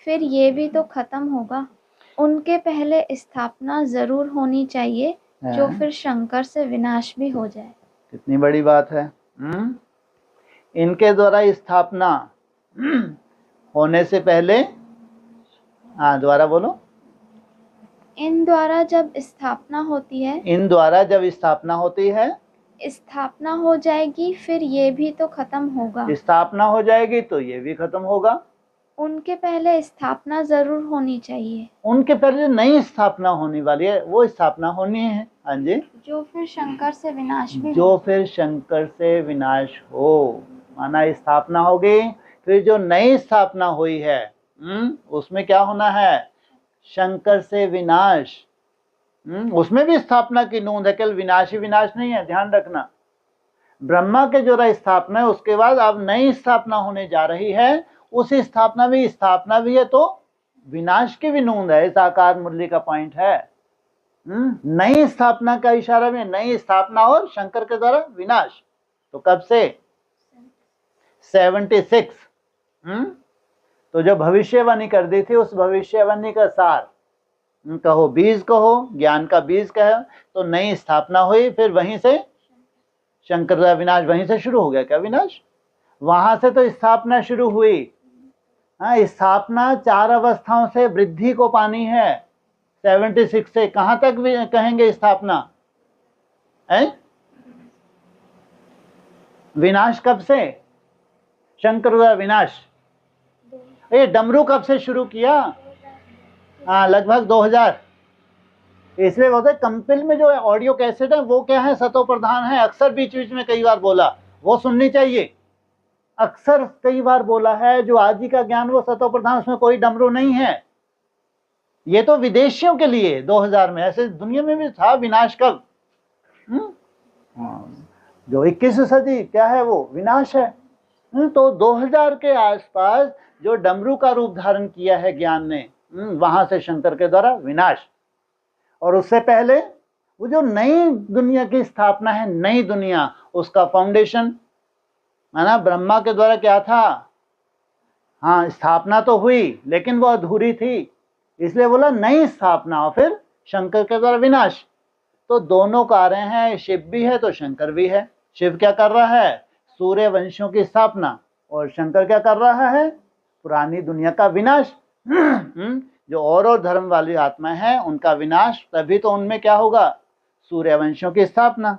फिर ये भी तो खत्म होगा। उनके पहले स्थापना जरूर होनी चाहिए, जो फिर शंकर से विनाश भी हो जाए। कितनी बड़ी बात है। इनके द्वारा स्थापना होने से पहले, हाँ दोबारा बोलो। इन द्वारा जब स्थापना होती है, इन द्वारा जब स्थापना होती है, स्थापना हो जाएगी, फिर ये भी तो खत्म होगा। स्थापना हो जाएगी तो ये भी खत्म होगा। उनके पहले स्थापना जरूर होनी चाहिए। उनके पहले नई स्थापना होने वाली है, वो स्थापना होनी है। हाँ जी। जो फिर शंकर से विनाश भी जो फिर शंकर से विनाश हो, माना स्थापना होगी, फिर जो नई स्थापना हुई है उसमें क्या होना है? शंकर से विनाश। उसमें भी स्थापना की नूंद है, केवल विनाश ही विनाश नहीं है, ध्यान रखना। ब्रह्मा के जो स्थापना है, उसके बाद अब नई स्थापना होने जा रही है। उस स्थापना में स्थापना भी है तो विनाश की भी नूंद है। इस आकार मुरली का पॉइंट है। नई स्थापना का इशारा भी, नई स्थापना और शंकर के द्वारा विनाश। तो कब से? 76। तो जो भविष्यवाणी कर दी थी, उस भविष्यवाणी का सार कहो, बीज कहो, ज्ञान का बीज कहो, तो नई स्थापना हुई, फिर वहीं से शंकर का विनाश वहीं से शुरू हो गया। क्या विनाश? वहां से तो स्थापना शुरू हुई। हाँ, स्थापना 4 अवस्थाओं से वृद्धि को पानी है। 76 से कहां तक भी कहेंगे स्थापना है? विनाश कब से? शंकर का विनाश। ये डमरू कब से शुरू किया? हाँ, लगभग 2000। इसलिए बोलते कंपिल में जो ऑडियो कैसेट है वो क्या है? सतो प्रधान है। अक्सर बीच बीच में कई बार बोला, वो सुननी चाहिए। अक्सर कई बार बोला है, जो आज ही का ज्ञान वो सतो प्रधान, उसमें कोई डमरू नहीं है। ये तो विदेशियों के लिए 2000 में, ऐसे दुनिया में भी था विनाश कब? जो 21वीं सदी क्या है वो विनाश है। तो 2000 के आसपास जो डमरू का रूप धारण किया है ज्ञान ने, वहां से शंकर के द्वारा विनाश। और उससे पहले वो जो नई दुनिया की स्थापना है, नई दुनिया, उसका फाउंडेशन माना ब्रह्मा के द्वारा क्या था? हाँ, स्थापना तो हुई लेकिन वो अधूरी थी, इसलिए बोला नई स्थापना, और फिर शंकर के द्वारा विनाश। तो दोनों कार्य हैं, शिव भी है तो शंकर भी है। शिव क्या कर रहा है? सूर्य वंशों की स्थापना, और शंकर क्या कर रहा है? पुरानी दुनिया का विनाश। जो और धर्म वाली आत्मा है उनका विनाश, तभी तो उनमें क्या होगा, सूर्यवंशियों की स्थापना।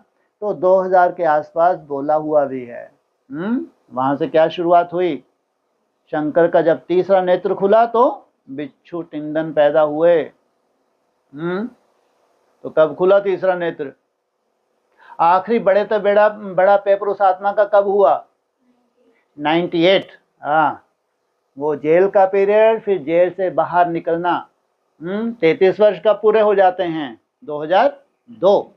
तो 2000 के आसपास बोला हुआ भी है। वहां से क्या शुरुआत हुई, शंकर का जब तीसरा नेत्र खुला तो बिच्छू टिंडन पैदा हुए। तो कब खुला तीसरा नेत्र, आखिरी बड़े तो बड़ा पेपर उस आत्मा का कब हुआ, 98। हाँ, वो जेल का पीरियड, फिर जेल से बाहर निकलना 33 वर्ष का पूरे हो जाते हैं 2002।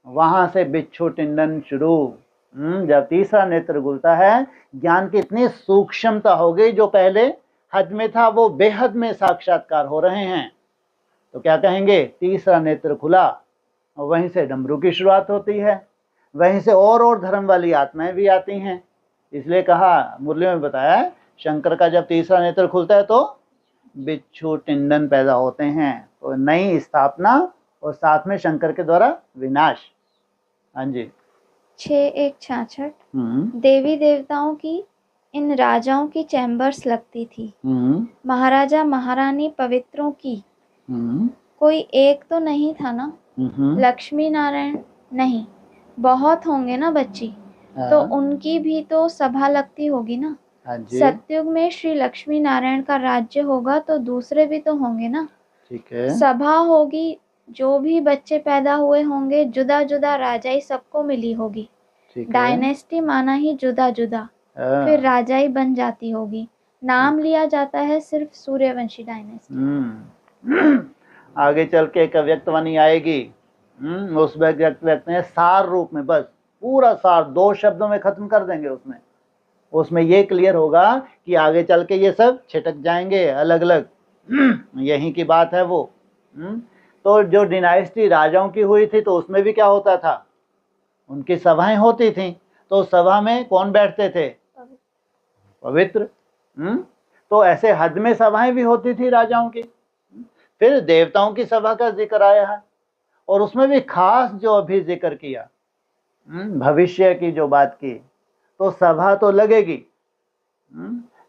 वहां से बिच्छू टिंडन शुरू। जब तीसरा नेत्र खुलता है, ज्ञान की इतनी सूक्ष्मता हो गई, जो पहले हद में था वो बेहद में साक्षात्कार हो रहे हैं। तो क्या कहेंगे, तीसरा नेत्र खुला, और वहीं से डमरू की शुरुआत होती है, वहीं से और धर्म वाली आत्माएं भी आती हैं। इसलिए कहा, मुरली में बताया, शंकर का जब तीसरा नेत्र खुलता है तो बिच्छू टिंडन पैदा होते हैं, तो नई स्थापना और साथ में शंकर के द्वारा विनाश। हाँ जी। 6166 देवी देवताओं की इन राजाओं की चैम्बर्स लगती थी। महाराजा महारानी पवित्रों की कोई एक तो नहीं था ना, लक्ष्मी नारायण नहीं, बहुत होंगे ना बच्ची, तो उनकी भी तो सभा लगती होगी ना। सतयुग में श्री लक्ष्मी नारायण का राज्य होगा तो दूसरे भी तो होंगे ना। ठीक है, सभा होगी, जो भी बच्चे पैदा हुए होंगे जुदा जुदा राजाई सबको मिली होगी। डायनेस्टी माना ही जुदा जुदा, फिर राजाई बन जाती होगी। नाम लिया जाता है सिर्फ सूर्यवंशी डायनेस्टी। आगे चल के एक व्यक्तवाणी आएगी, उस व्यक्त में सार रूप में, बस पूरा सार 2 शब्दों में खत्म कर देंगे। उसमें ये क्लियर होगा कि आगे चल के ये सब छिटक जाएंगे अलग अलग। यहीं की बात है वो। तो जो डिनाइस्टी राजाओं की हुई थी, तो उसमें भी क्या होता था, उनकी सभाएं होती थी। तो सभा में कौन बैठते थे, पवित्र। तो ऐसे हद में सभाएं भी होती थी राजाओं की। फिर देवताओं की सभा का जिक्र आया है, और उसमें भी खास जो अभी जिक्र किया, भविष्य की जो बात की, तो सभा तो लगेगी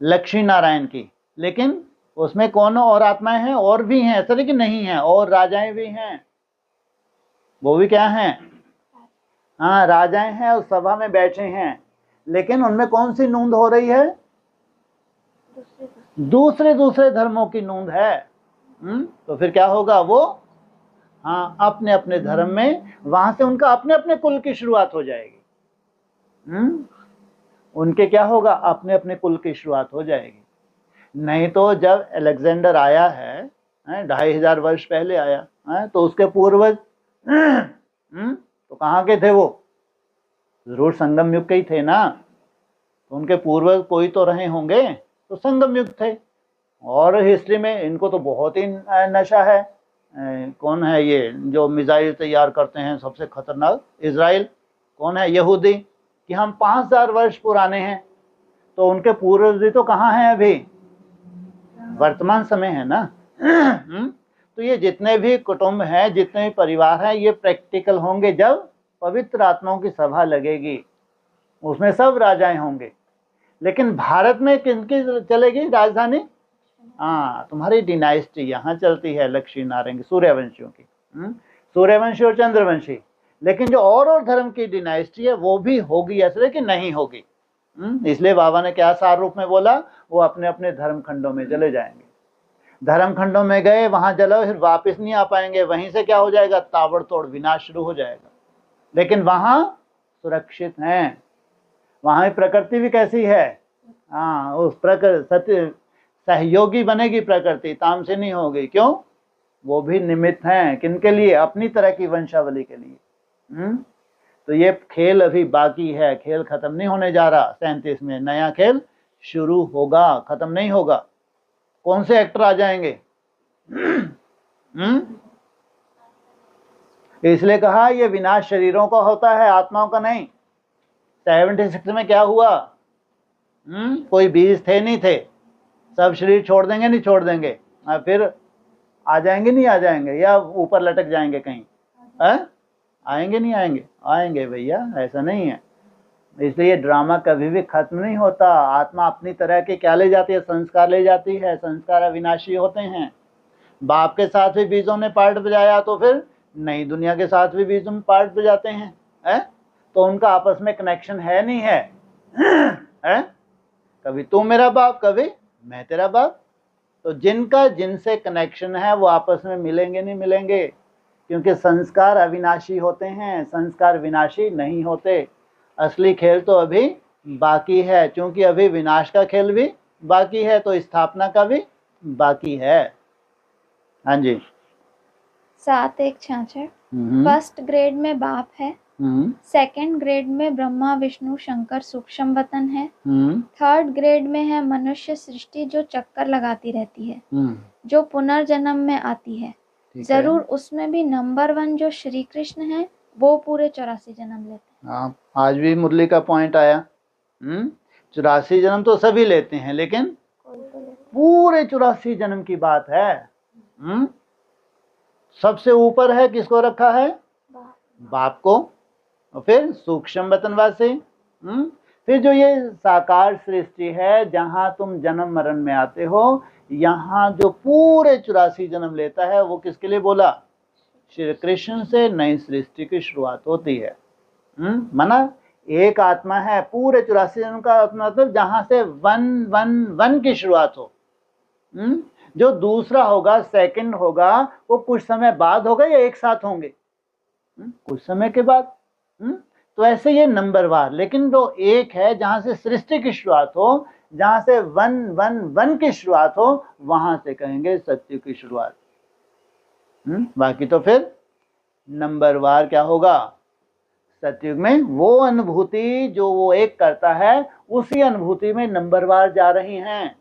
लक्ष्मी नारायण की, लेकिन उसमें कौन और आत्माएं हैं, और भी हैं, ऐसा नहीं कि नहीं है, और राजाएं भी हैं। वो भी क्या हैं, हाँ राजाएं हैं, उस सभा में बैठे हैं, लेकिन उनमें कौन सी नूंद हो रही है, दूसरे धर्मों की नूंद है। तो फिर क्या होगा, वो हाँ अपने अपने धर्म में, वहां से उनका अपने अपने कुल की शुरुआत हो जाएगी। उनके क्या होगा, अपने अपने कुल की शुरुआत हो जाएगी। नहीं तो जब अलेक्जेंडर आया है 2500 वर्ष पहले आया है, तो उसके पूर्वज तो कहाँ के थे, वो जरूर संगम युग के ही थे ना। तो उनके पूर्वज कोई तो रहे होंगे, तो संगम युग थे। और हिस्ट्री में इनको तो बहुत ही नशा है। कौन है ये जो मिसाइल तैयार करते हैं सबसे खतरनाक, इजराइल। कौन है, यहूदी, कि हम 5000 वर्ष पुराने हैं। तो उनके पूर्वज तो कहाँ हैं, अभी वर्तमान समय है ना। तो ये जितने भी कुटुंब हैं, जितने भी परिवार हैं, ये प्रैक्टिकल होंगे जब पवित्र आत्माओं की सभा लगेगी, उसमें सब राजाएं होंगे। लेकिन भारत में किनकी चलेगी राजधानी, हाँ तुम्हारी डिनाइस्टी यहाँ चलती है, लक्ष्मी नारायण की, सूर्यवंशियों की, सूर्यवंशी और चंद्रवंशी। लेकिन जो और धर्म की डिनाइस्टी है वो भी होगी, ऐसे कि नहीं होगी। इसलिए बाबा ने क्या सार रूप में बोला, वो अपने अपने धर्म खंडों में चले जाएंगे। धर्म खंडों में गए, वहां चलो, फिर वापस नहीं आ पाएंगे। वहीं से क्या हो जाएगा, ताबड़तोड़ विनाश शुरू हो जाएगा। लेकिन वहां सुरक्षित हैं, वहां प्रकृति भी कैसी है, हाँ उस सत्य सहयोगी बनेगी प्रकृति, तामसी नहीं होगी। क्यों, वो भी निमित्त हैं, किनके लिए, अपनी तरह की वंशावली के लिए। तो ये खेल अभी बाकी है, खेल खत्म नहीं होने जा रहा। 37 में नया खेल शुरू होगा, खत्म नहीं होगा। कौन से एक्टर आ जाएंगे, इसलिए कहा ये विनाश शरीरों का होता है, आत्माओं का नहीं। 76 में क्या हुआ, कोई बीज थे नहीं थे, सब शरीर छोड़ देंगे नहीं छोड़ देंगे, फिर आ जाएंगे नहीं आ जाएंगे, या ऊपर लटक जाएंगे कहीं, आएंगे नहीं आएंगे, आएंगे भैया, ऐसा नहीं है। इसलिए ड्रामा कभी भी खत्म नहीं होता। आत्मा अपनी तरह के क्या ले जाती है? संस्कार ले जाती है। संस्कार अविनाशी होते हैं। बाप के साथ भी बीजों ने पार्ट बजाया तो फिर नई दुनिया के साथ भी बीजों में पार्ट बजाते हैं, है? तो उनका आपस में कनेक्शन है नहीं है? है? कभी तू मेरा बाप, कभी मैं तेरा बाप। तो जिनका जिनसे कनेक्शन है वो आपस में मिलेंगे नहीं मिलेंगे, क्योंकि संस्कार अविनाशी होते हैं, संस्कार विनाशी नहीं होते। असली खेल तो अभी बाकी है, क्योंकि अभी विनाश का खेल भी बाकी है, तो स्थापना का भी बाकी है। हाँ जी। 7:166 फर्स्ट ग्रेड में बाप है, सेकंड ग्रेड में ब्रह्मा विष्णु शंकर सूक्ष्म वतन है, थर्ड ग्रेड में है मनुष्य सृष्टि जो चक्कर लगाती रहती है, जो पुनर्जन्म में आती है। जरूर उसमें भी नंबर 1 जो श्री कृष्ण है वो पूरे 84 जन्म लेते हैं। हाँ, आज भी मुरली का पॉइंट आया। 84 जन्म तो सभी लेते हैं, लेकिन पूरे 84 जन्म की बात है। सबसे ऊपर है किसको रखा है? बाप को। और फिर सूक्ष्म वतनवासी। फिर जो ये साकार सृष्टि है जहां तुम जन्म मरण में आते हो, यहाँ जो पूरे 84 जन्म लेता है वो किसके लिए बोला? श्री कृष्ण से नई सृष्टि की शुरुआत होती है। माना एक आत्मा है, पूरे 84 जन्म का मतलब जहां से 1 की शुरुआत हो। जो दूसरा होगा, सेकंड होगा, वो कुछ समय बाद होगा या एक साथ होंगे? कुछ समय के बाद। तो ऐसे ये नंबर वार, लेकिन जो एक है जहां से सृष्टि की शुरुआत हो, जहां से 1 की शुरुआत हो, वहां से कहेंगे सत्य की शुरुआत। बाकी तो फिर नंबर वार क्या होगा? सतयुग में वो अनुभूति जो वो एक करता है, उसी अनुभूति में नंबर वार जा रही हैं।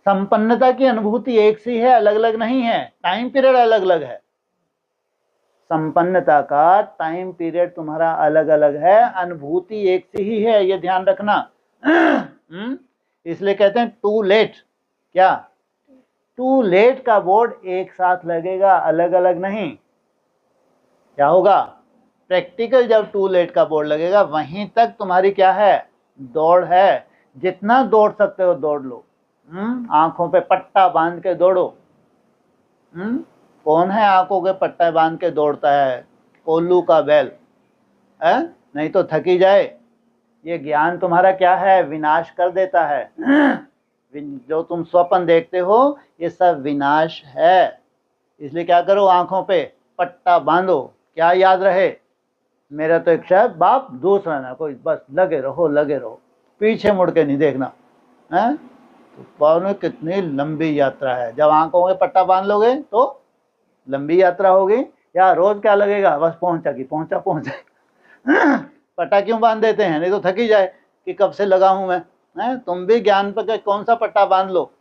संपन्नता की अनुभूति एक सी है, अलग अलग नहीं है। टाइम पीरियड अलग अलग है। संपन्नता का टाइम पीरियड तुम्हारा अलग अलग है, अनुभूति एक सी ही है, ये ध्यान रखना। इसलिए कहते हैं टू लेट। क्या? टू लेट का बोर्ड एक साथ लगेगा, अलग अलग नहीं। क्या होगा? प्रैक्टिकल जब टू लेट का बोर्ड लगेगा, वहीं तक तुम्हारी क्या है? दौड़ है। जितना दौड़ सकते हो दौड़ लो। आंखों पे पट्टा बांध के दौड़ो। कौन है आंखों के पट्टा बांध के दौड़ता है? कोल्लू का बैल है, नहीं तो थकी जाए। ये ज्ञान तुम्हारा क्या है? विनाश कर देता है। जो तुम स्वप्न देखते हो ये सब विनाश है। इसलिए क्या करो? आंखों पे पट्टा बांधो। क्या याद रहे? मेरा तो एक शायद बाप, दूसरा ना कोई, बस लगे रहो लगे रहो, पीछे मुड़ के नहीं देखना है। तो पावन कितनी लंबी यात्रा है। जब आंखों में पट्टा बांध लोगे तो लंबी यात्रा होगी। या रोज क्या लगेगा? बस पहुंचा कि पहुंचा पहुंचा। पट्टा क्यों बांध देते हैं? नहीं तो थकी जाए कि कब से लगा हूं मैं। है? तुम भी ज्ञान पर कौन सा पट्टा बांध लो।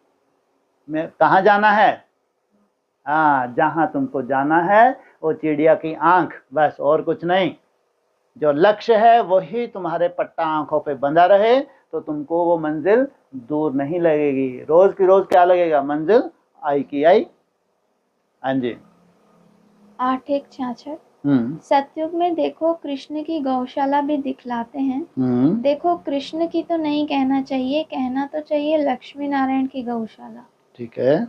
मैं कहाँ जाना है? हाँ, जहां तुमको जाना है वो चिड़िया की आंख, बस और कुछ नहीं। जो लक्ष्य है वही तुम्हारे पट्टा आंखों पे बंधा रहे, तो तुमको वो मंजिल दूर नहीं लगेगी। रोज की रोज क्या लगेगा? मंजिल आई की आई। हाँ जी। 8:166 सतयुग में देखो कृष्ण की गौशाला भी दिखलाते हैं। देखो कृष्ण की तो नहीं कहना चाहिए, कहना तो चाहिए लक्ष्मी नारायण की गौशाला। ठीक है,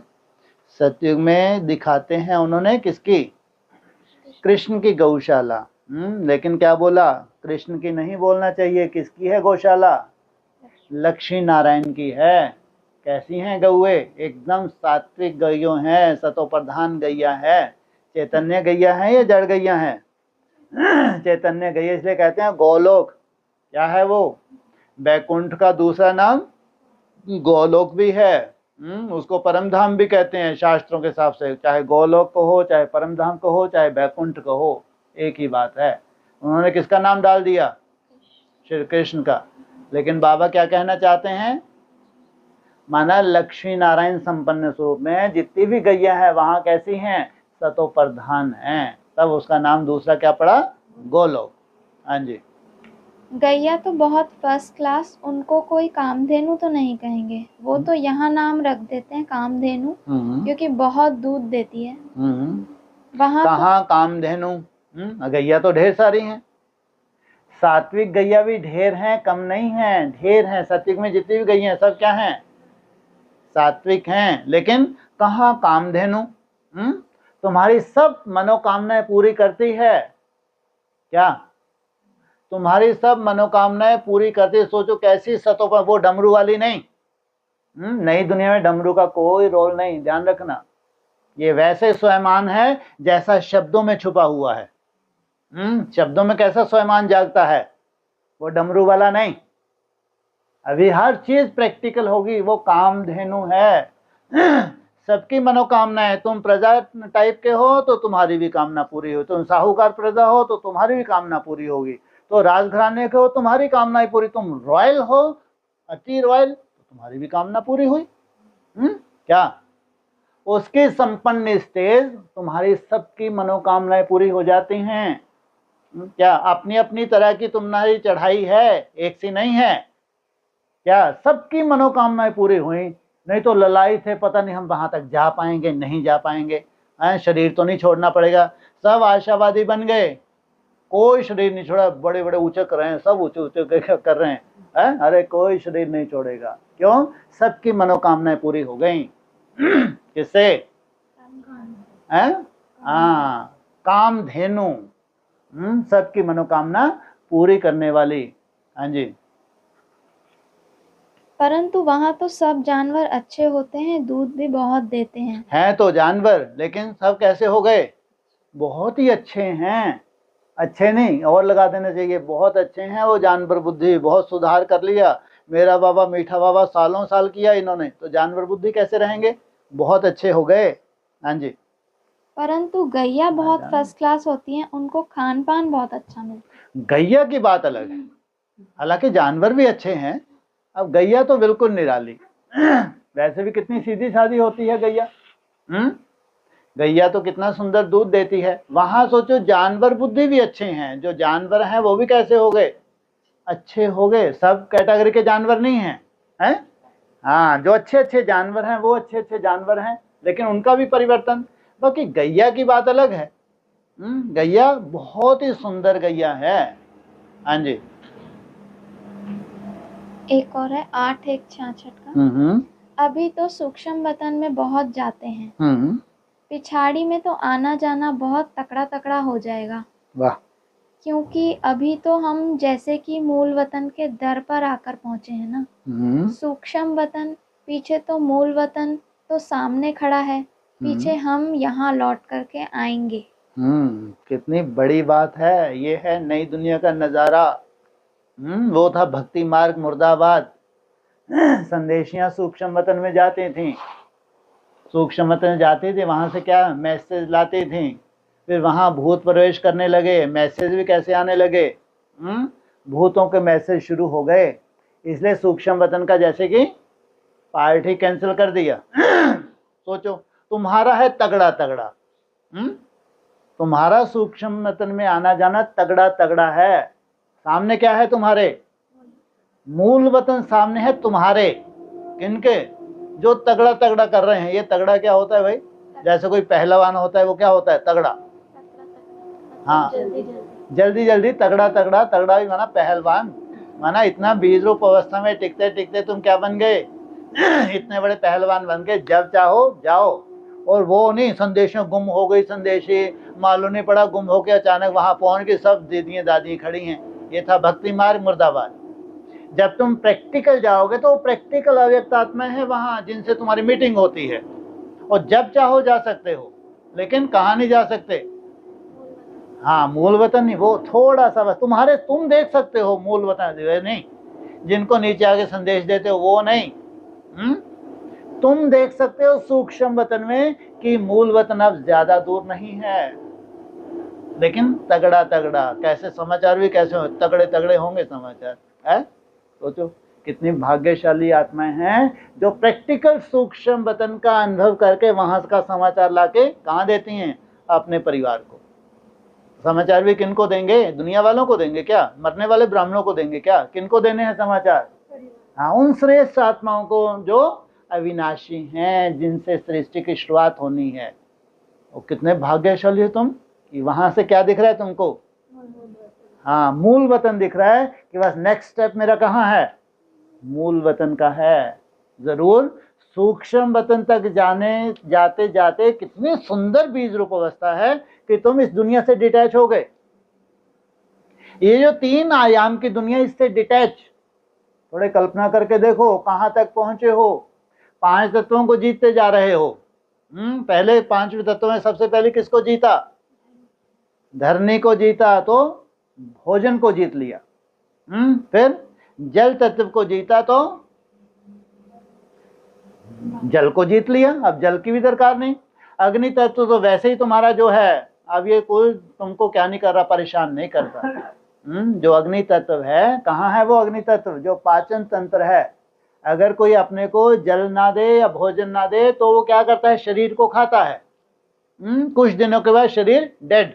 सतयुग में दिखाते हैं उन्होंने किसकी? कृष्ण की गौशाला। लेकिन क्या बोला? कृष्ण की नहीं बोलना चाहिए। किसकी है गौशाला? लक्ष्मी नारायण की है। कैसी हैं गौए? एकदम सात्विक गैयों हैं, सतो प्रधान गैया है। चैतन्य गैया है या जड़ गैया है? चैतन्य गैया, इसलिए कहते हैं गोलोक। क्या है वो? बैकुंठ का दूसरा नाम गोलोक भी है। उसको परम धाम भी कहते हैं शास्त्रों के हिसाब से। चाहे गोलोक को हो, चाहे परम धाम को हो, चाहे बैकुंठ को हो, एक ही बात है। उन्होंने किसका नाम डाल दिया? श्री कृष्ण का। लेकिन बाबा क्या कहना चाहते हैं? माना लक्ष्मी नारायण संपन्न स्वरूप में जितनी भी गैया है वहां कैसी हैं? सतो प्रधान हैं। तब उसका नाम दूसरा क्या पड़ा? गोलोक। हाँ जी। गैया तो बहुत फर्स्ट क्लास, उनको कोई कामधेनु तो नहीं कहेंगे। वो तो यहाँ नाम रख देते हैं कामधेनु, क्योंकि बहुत दूध देती है। वहाँ कहाँ कामधेनु? गैया तो ढेर सारी हैं। सात्विक गैया भी ढेर हैं, कम नहीं है, ढेर हैं। सत्विक में जितनी भी गैया हैं सब क्या हैं? सात्विक हैं। लेकिन कहाँ? कामधेनु तुम्हारी सब मनोकामनाएं पूरी करती है क्या? तुम्हारी सब मनोकामनाएं पूरी करती है। सोचो कैसी सतों पर, वो डमरू वाली नहीं। नई दुनिया में डमरू का कोई रोल नहीं, ध्यान रखना। ये वैसे स्वयमान है जैसा शब्दों में छुपा हुआ है। शब्दों में कैसा स्वयमान जागता है, वो डमरू वाला नहीं। अभी हर चीज प्रैक्टिकल होगी। वो कामधेनु है। सबकी मनोकामना है। तुम प्रजा टाइप के हो तो तुम्हारी भी कामना पूरी हो, तुम साहूकार प्रजा हो तो तुम्हारी भी कामना पूरी होगी, तो राजघराने के हो तुम्हारी कामनाएं पूरी, तुम रॉयल हो, अति रॉयल, तो तुम्हारी भी कामना पूरी हुई। क्या? उसकी संपन्न स्टेज तुम्हारी सबकी मनोकामनाएं पूरी हो जाती हैं। क्या? अपनी अपनी तरह की तुम्हारी चढ़ाई है, एक सी नहीं है। क्या? सबकी मनोकामनाएं पूरी हुई। नहीं तो ललाई थे, पता नहीं हम वहां तक जा पाएंगे नहीं जा पाएंगे। शरीर तो नहीं छोड़ना पड़ेगा। सब आशावादी बन गए, कोई शरीर नहीं छोड़ा। बड़े बड़े ऊंचे कर रहे हैं, सब ऊंचे ऊंचे कर रहे हैं। अरे कोई शरीर नहीं छोड़ेगा। क्यों? सबकी मनोकामनाएं पूरी हो गई। किससे? कामधेनु, सबकी मनोकामना पूरी करने वाली। हाँ जी। परंतु वहाँ तो सब जानवर अच्छे होते हैं, दूध भी बहुत देते हैं तो जानवर, लेकिन सब कैसे हो गए? बहुत ही अच्छे हैं। अच्छे नहीं, और लगा देना चाहिए, बहुत अच्छे हैं वो जानवर। बुद्धि बहुत सुधार कर लिया। मेरा बाबा मीठा बाबा सालों साल किया इन्होंने, तो जानवर बुद्धि कैसे रहेंगे? बहुत अच्छे हो गए। हाँ जी। परंतु गैया बहुत फर्स्ट क्लास होती हैं, उनको खान पान बहुत अच्छा मिलता है। गैया की बात अलग है, हालांकि जानवर भी अच्छे हैं। अब गैया तो बिल्कुल निराली। वैसे भी कितनी सीधी सादी होती है गैया। गैया तो कितना सुंदर दूध देती है। वहां सोचो जानवर बुद्धि भी अच्छे हैं। जो जानवर हैं वो भी कैसे हो गए? अच्छे हो गए। सब कैटेगरी के जानवर नहीं हैं, हैं? हाँ, जो अच्छे अच्छे जानवर हैं वो अच्छे अच्छे जानवर हैं, लेकिन उनका भी परिवर्तन। बाकी गैया की बात अलग है। गैया बहुत ही सुंदर गैया है। हाँ जी। एक और है 8:1:66 का। अभी तो सूक्ष्म वतन में बहुत जाते हैं, पिछाड़ी में तो आना जाना बहुत तकड़ा तकड़ा हो जाएगा। वाह। क्योंकि अभी तो हम जैसे कि मूल वतन के दर पर आकर पहुंचे हैं ना। सूक्ष्म वतन पीछे, तो मूल वतन तो सामने खड़ा है, पीछे हम यहाँ लौट करके आएंगे। कितनी बड़ी बात है। ये है नई दुनिया का नजारा। वो था भक्ति मार्ग मुर्दाबाद। संदेशियां सूक्ष्म वतन में जाती थी, सूक्ष्म वतन जाती थी, वहां से क्या मैसेज लाती थी। फिर वहां भूत प्रवेश करने लगे, मैसेज भी कैसे आने लगे? भूतों के मैसेज शुरू हो गए। इसलिए सूक्ष्म वतन का जैसे कि पार्टी कैंसिल कर दिया। सोचो, तुम्हारा है तगड़ा तगड़ा। तुम्हारा सूक्ष्म वतन में आना जाना तगड़ा तगड़ा है। सामने क्या है तुम्हारे? मूल वतन सामने है तुम्हारे। किनके? जो तगड़ा तगड़ा कर रहे हैं। ये तगड़ा क्या होता है भाई? जैसे कोई पहलवान होता है, वो क्या होता है? तगड़ा। हाँ, जल्दी जल्दी तगड़ा तगड़ा। तगड़ा भी माना पहलवान, माना इतना बीज रूप अवस्था में टिकते टिकते तुम क्या बन गए? इतने बड़े पहलवान बन गए। जब चाहो जाओ। और वो नहीं, संदेशों गुम हो गई, संदेशी मालूम नहीं पड़ा, गुम होके अचानक वहां पहुंच के सब दीदियां दादी खड़ी हैं। ये था भक्ति मार्ग मुर्दाबाद। जब तुम प्रैक्टिकल जाओगे तो प्रैक्टिकल अव्यक्त आत्मा है वहां, जिनसे तुम्हारी मीटिंग होती है। और जब चाहो जा सकते हो, लेकिन कहाँ नहीं जा सकते? हाँ, मूल वतन नहीं, वो थोड़ा सा बस तुम्हारे, तुम देख सकते हो मूल वतन नहीं। जिनको नीचे आके संदेश देते हो वो नहीं। तुम देख सकते हो सूक्ष्म वतन में कि मूल वतन अब ज्यादा दूर नहीं है। लेकिन तगड़ा तगड़ा कैसे? समाचार भी कैसे हो? तगड़े तगड़े होंगे समाचार है। सोचो कितनी भाग्यशाली आत्माएं हैं जो प्रैक्टिकल सूक्ष्म वतन का अनुभव करके वहां का समाचार लाके कहाँ देती हैं? अपने परिवार को। समाचार भी किनको देंगे? दुनिया वालों को देंगे क्या? मरने वाले ब्राह्मणों को देंगे क्या? किनको देने हैं समाचार? हाँ, उन श्रेष्ठ आत्माओं को जो अविनाशी हैं, जिनसे सृष्टि की शुरुआत होनी है। वो कितने भाग्यशाली हो तुम कि वहां से क्या दिख रहा है तुमको? हाँ, मूल वतन दिख रहा है कि बस नेक्स्ट स्टेप मेरा कहाँ है, मूल वतन का है। जरूर सूक्ष्म वतन तक जाते जाते कितनी सुंदर बीज रूप अवस्था है कि तुम इस दुनिया से डिटैच हो गए। ये जो 3 आयाम की दुनिया, इससे डिटैच, थोड़े कल्पना करके देखो कहां तक पहुंचे हो। 5 तत्वों को जीतते जा रहे हो। पहले 5 तत्वों में सबसे पहले किसको जीता, धरनी को जीता, तो भोजन को जीत लिया। फिर जल तत्व को जीता तो जल को जीत लिया, अब जल की भी दरकार नहीं। अग्नि तत्व तो वैसे ही तुम्हारा जो है, अब ये कोई तुमको क्या नहीं कर रहा, परेशान नहीं करता। जो अग्नि तत्व है, कहाँ है वो अग्नि तत्व, जो पाचन तंत्र है। अगर कोई अपने को जल ना दे या भोजन ना दे तो वो क्या करता है, शरीर को खाता है। कुछ दिनों के बाद शरीर डेड।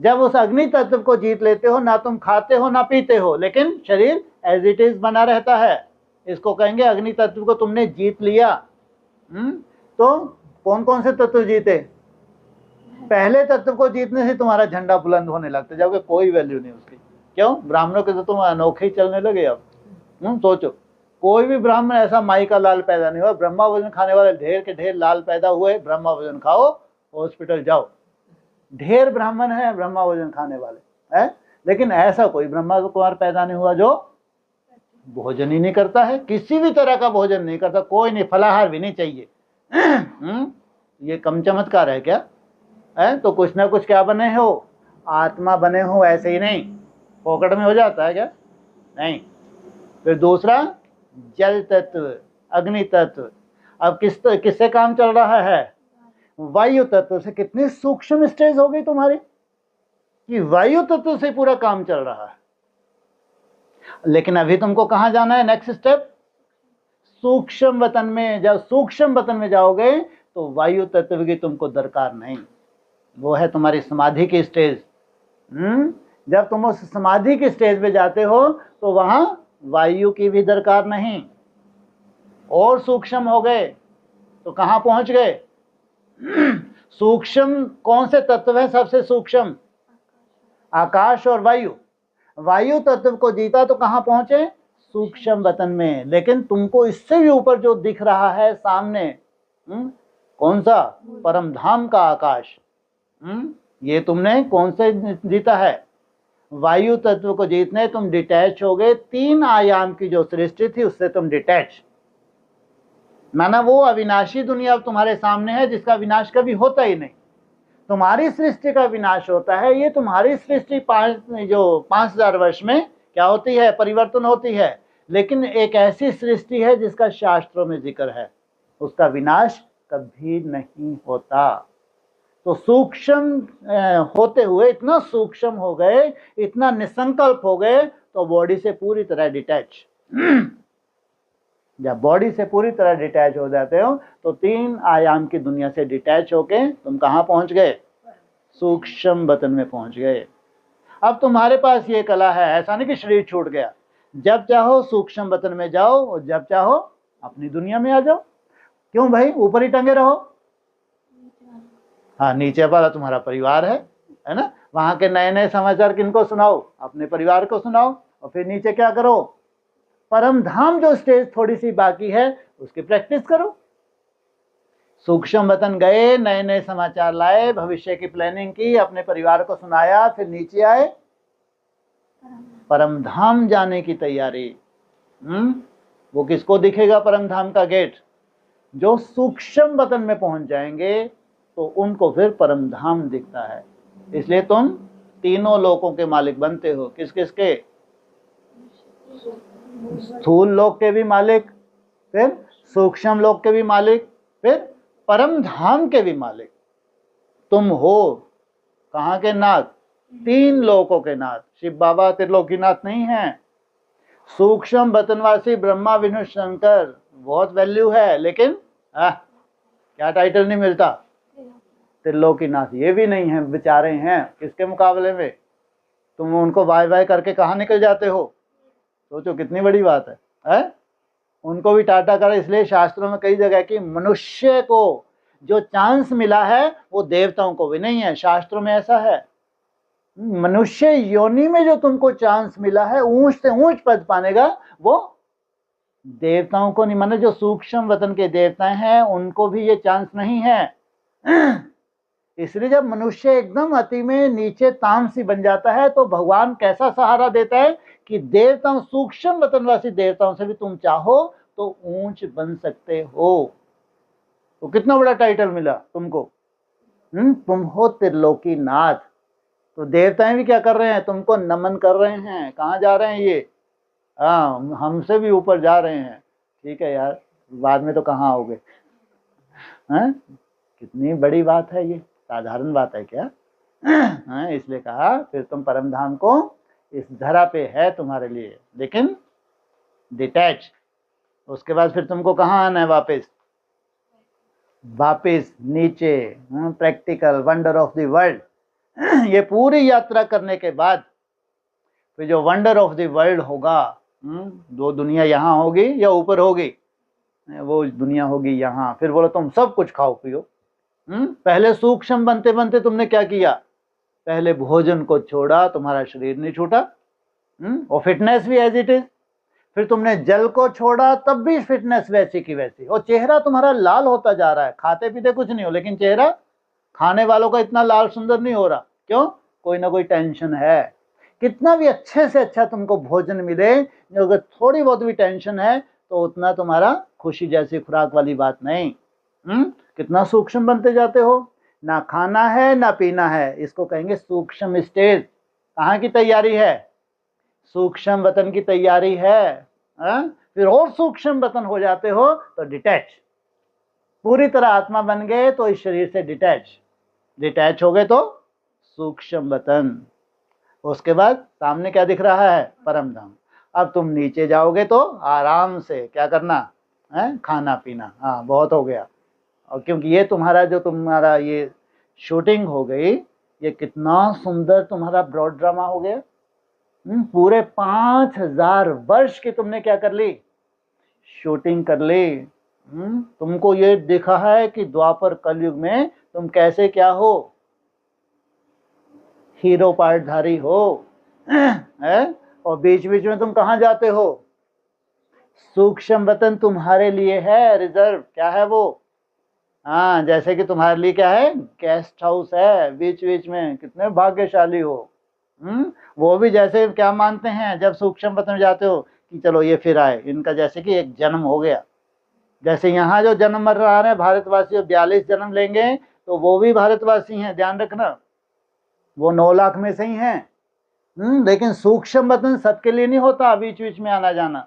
जब उस अग्नि तत्व को जीत लेते हो, ना तुम खाते हो ना पीते हो, लेकिन शरीर एज इट इज बना रहता है, इसको कहेंगे अग्नि तत्व को तुमने जीत लिया। तो कौन कौन से तत्व जीते, पहले तत्व को जीतने से तुम्हारा झंडा बुलंद होने लगता है, जबकि कोई वैल्यू नहीं उसकी। क्यों, ब्राह्मणों के तो तुम अनोखे ही चलने लगे अब। सोचो, कोई भी ब्राह्मण ऐसा माई का लाल पैदा नहीं हुआ। ब्रह्मा भोजन खाने वाले ढेर के ढेर लाल पैदा हुए, ब्रह्मा भोजन खाओ, हॉस्पिटल जाओ, ढेर ब्राह्मण है ब्रह्मा भोजन खाने वाले है, लेकिन ऐसा कोई ब्रह्मा कुमार पैदा नहीं हुआ जो भोजन ही नहीं करता है, किसी भी तरह का भोजन नहीं करता, कोई नहीं, फलाहार भी नहीं चाहिए। ये कम चमत्कार है क्या है? तो कुछ ना कुछ क्या बने हो, आत्मा बने हो, ऐसे ही नहीं पॉकेट में हो जाता है क्या, नहीं। फिर दूसरा जल तत्व, अग्नि तत्व। अब किससे काम चल रहा है, वायु तत्व से। कितनी सूक्ष्म स्टेज हो गई तुम्हारी कि वायु तत्व से पूरा काम चल रहा है। लेकिन अभी तुमको कहां जाना है, नेक्स्ट स्टेप सूक्ष्म वतन में। जब सूक्ष्म वतन में जाओगे तो वायु तत्व की तुमको दरकार नहीं, वो है तुम्हारी समाधि की स्टेज। जब तुम उस समाधि की स्टेज पे जाते हो तो वहां वायु की भी दरकार नहीं, और सूक्ष्म हो गए तो कहां पहुंच गए। सूक्ष्म कौन से तत्व है सबसे सूक्ष्म, आकाश और वायु। वायु तत्व को जीता तो कहां पहुंचे, सूक्ष्म वतन में। लेकिन तुमको इससे भी ऊपर जो दिख रहा है सामने, कौन सा, परम धाम का आकाश। ये तुमने कौन से जीता है, वायु तत्व को जीतने तुम डिटैच हो गए। 3 आयाम की जो सृष्टि थी उससे तुम डिटैच, माना वो अविनाशी दुनिया अब तुम्हारे सामने है जिसका विनाश कभी होता ही नहीं। तुम्हारी सृष्टि का विनाश होता है, ये तुम्हारी सृष्टि 5000 वर्ष में क्या होती है, परिवर्तन होती है। लेकिन एक ऐसी सृष्टि है जिसका शास्त्रों में जिक्र है, उसका विनाश कभी नहीं होता। तो सूक्ष्म होते हुए इतना सूक्ष्म हो गए, इतना निसंकल्प हो गए, तो बॉडी से पूरी तरह डिटैच। जब बॉडी से पूरी तरह डिटैच हो जाते हो तो 3 आयाम की दुनिया से डिटैच होके तुम कहाँ पहुंच गए, सूक्ष्म वतन में पहुंच गए। अब तुम्हारे पास ये कला है, ऐसा नहीं कि शरीर छूट गया। जब चाहो सूक्ष्म वतन में जाओ और जब चाहो अपनी दुनिया में आ जाओ। क्यों भाई, ऊपर ही टंगे रहो। हाँ, नीचे वाला तुम्हारा परिवार है ना। वहां के नए नए समाचार किनको सुनाओ, अपने परिवार को सुनाओ। और फिर नीचे क्या करो, परम धाम जो स्टेज थोड़ी सी बाकी है उसकी प्रैक्टिस करो। सूक्ष्म वतन गए, नए नए समाचार लाए, भविष्य की प्लानिंग की, अपने परिवार को सुनाया, फिर नीचे आए, परम धाम जाने की तैयारी। वो किसको दिखेगा परम धाम का गेट, जो सूक्ष्म वतन में पहुंच जाएंगे तो उनको फिर परम धाम दिखता है। इसलिए तुम तीनों लोकों के मालिक बनते हो। किस किस के, स्थूल लोक के भी मालिक, फिर सूक्ष्म लोक के भी मालिक, फिर परम धाम के भी मालिक। तुम हो कहाँ के नाथ, 3 लोकों के नाथ। शिव बाबा त्रिलोकीनाथ नहीं है। सूक्ष्म वतनवासी ब्रह्मा विष्णु शंकर बहुत वैल्यू है, लेकिन क्या टाइटल नहीं मिलता, त्रिलोकीनाथ ये भी नहीं है, बेचारे हैं किसके मुकाबले में। तुम उनको वाय वाय करके कहाँ निकल जाते हो, सोचो कितनी बड़ी बात है? उनको भी टाटा करा। इसलिए शास्त्रों में कई जगह कि मनुष्य को जो चांस मिला है वो देवताओं को भी नहीं है, शास्त्रों में ऐसा है। मनुष्य योनि में जो तुमको चांस मिला है ऊंच से ऊंच पद पाने का, वो देवताओं को नहीं, माने जो सूक्ष्म वतन के देवता हैं उनको भी ये चांस नहीं है। इसलिए जब मनुष्य एकदम अति में नीचे तामसी बन जाता है तो भगवान कैसा सहारा देता है कि देवताओं, सूक्ष्म वतनवासी देवताओं से भी तुम चाहो तो ऊंच बन सकते हो। तो कितना बड़ा टाइटल मिला तुमको, तुम हो त्रिलोकी नाथ। तो देवताएं भी क्या कर रहे हैं, तुमको नमन कर रहे हैं। कहाँ जा रहे हैं ये, हाँ हमसे भी ऊपर जा रहे हैं। ठीक है यार, बाद में तो कहाँ आओगे, हैं? कितनी बड़ी बात है ये, साधारण बात है क्या? हाँ, इसलिए कहा फिर तुम परम धाम को इस धरा पे है तुम्हारे लिए, लेकिन डिटैच। उसके बाद फिर तुमको कहाँ आना है, वापस नीचे, practical wonder of the world. ये पूरी यात्रा करने के बाद फिर जो वंडर ऑफ द वर्ल्ड होगा, दो दुनिया यहाँ होगी या ऊपर होगी, वो दुनिया होगी यहाँ। फिर बोलो तुम सब कुछ खाओ पियो। पहले सूक्ष्म बनते बनते तुमने क्या किया, पहले भोजन को छोड़ा, तुम्हारा शरीर नहीं छूटा, और फिटनेस भी एज इट इज। फिर तुमने जल को छोड़ा, तब भी फिटनेस वैसी की वैसी, और चेहरा तुम्हारा लाल होता जा रहा है। खाते पीते कुछ नहीं हो, लेकिन चेहरा खाने वालों का इतना लाल सुंदर नहीं हो रहा। क्यों? कोई ना कोई टेंशन है। कितना भी अच्छे से अच्छा तुमको भोजन मिले, अगर थोड़ी बहुत भी टेंशन है तो उतना तुम्हारा खुशी जैसी खुराक वाली बात नहीं। कितना सूक्ष्म बनते जाते हो। ना खाना है ना पीना है, इसको कहेंगे सूक्ष्म स्टेज। कहाँ की तैयारी है, सूक्ष्म वतन की तैयारी है। फिर और सूक्ष्म वतन हो जाते हो तो डिटैच, पूरी तरह आत्मा बन गए तो इस शरीर से डिटैच हो गए तो सूक्ष्म वतन। उसके बाद सामने क्या दिख रहा है, परम धाम। अब तुम नीचे जाओगे तो आराम से क्या करना है, खाना पीना। हाँ बहुत हो गया। और क्योंकि ये तुम्हारा ये शूटिंग हो गई, ये कितना सुंदर तुम्हारा ब्रॉड ड्रामा हो गया। पूरे 5000 वर्ष की तुमने क्या कर ली, शूटिंग कर ली। तुमको ये दिखा है कि द्वापर कलयुग में तुम कैसे क्या हो, हीरो पार्टधारी हो। है? और बीच बीच में तुम कहाँ जाते हो, सूक्ष्म वतन तुम्हारे लिए है रिजर्व। क्या है वो, हाँ जैसे कि तुम्हारे लिए क्या है, गेस्ट हाउस है बीच बीच में। कितने भाग्यशाली हो। वो भी जैसे क्या मानते हैं जब सूक्ष्म वतन में जाते हो कि चलो ये फिर आए, इनका जैसे कि एक जन्म हो गया। जैसे यहाँ जो जन्म मर रहा है भारतवासी 42 जन्म लेंगे, तो वो भी भारतवासी हैं, ध्यान रखना। वो 9 लाख में से ही हैं। लेकिन सूक्ष्म वतन सबके लिए नहीं होता, बीच बीच में आना जाना।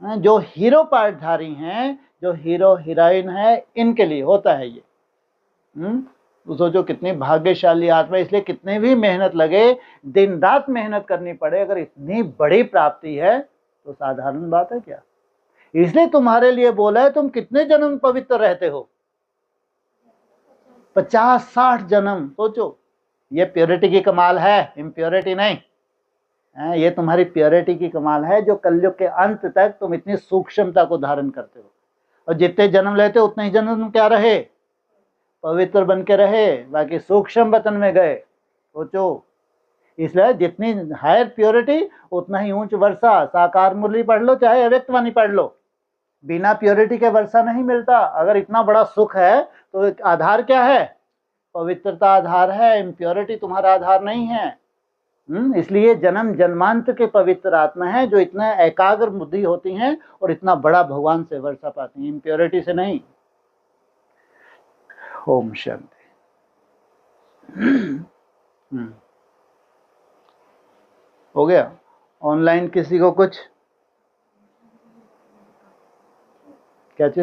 जो हीरो पार्टधारी हैं, जो हीरो हीरोइन है, इनके लिए होता है ये। तो सोचो कितनी भाग्यशाली आत्मा। इसलिए कितने भी मेहनत लगे, दिन रात मेहनत करनी पड़े, अगर इतनी बड़ी प्राप्ति है तो साधारण बात है क्या। इसलिए तुम्हारे लिए बोला है, तुम कितने जन्म पवित्र रहते हो, 50-60 जन्म। सोचो, ये प्योरिटी की कमाल है, इम्प्योरिटी नहीं। ये तुम्हारी प्योरिटी की कमाल है, जो कलयुग के अंत तक तुम इतनी सूक्ष्मता को धारण करते हो। और जितने जन्म लेते हो उतने ही जन्म तुम क्या रहे, पवित्र बन के रहे, बाकी सूक्ष्म वतन में गए। सोचो, इसलिए जितनी हायर प्योरिटी उतना ही ऊंच वर्षा। साकार मुरली पढ़ लो चाहे अव्यक्त वाणी पढ़ लो, बिना प्योरिटी के वर्षा नहीं मिलता। अगर इतना बड़ा सुख है तो आधार क्या है, पवित्रता आधार है, इम्प्योरिटी तुम्हारा आधार नहीं है। इसलिए जन्म जन्मांतर के पवित्र आत्मा है जो इतना एकाग्र बुद्धि होती हैं और इतना बड़ा भगवान से वर्षा पाती हैं, इम्प्योरिटी से नहीं। ओम शांति। हो गया। ऑनलाइन किसी को कुछ क्या चीज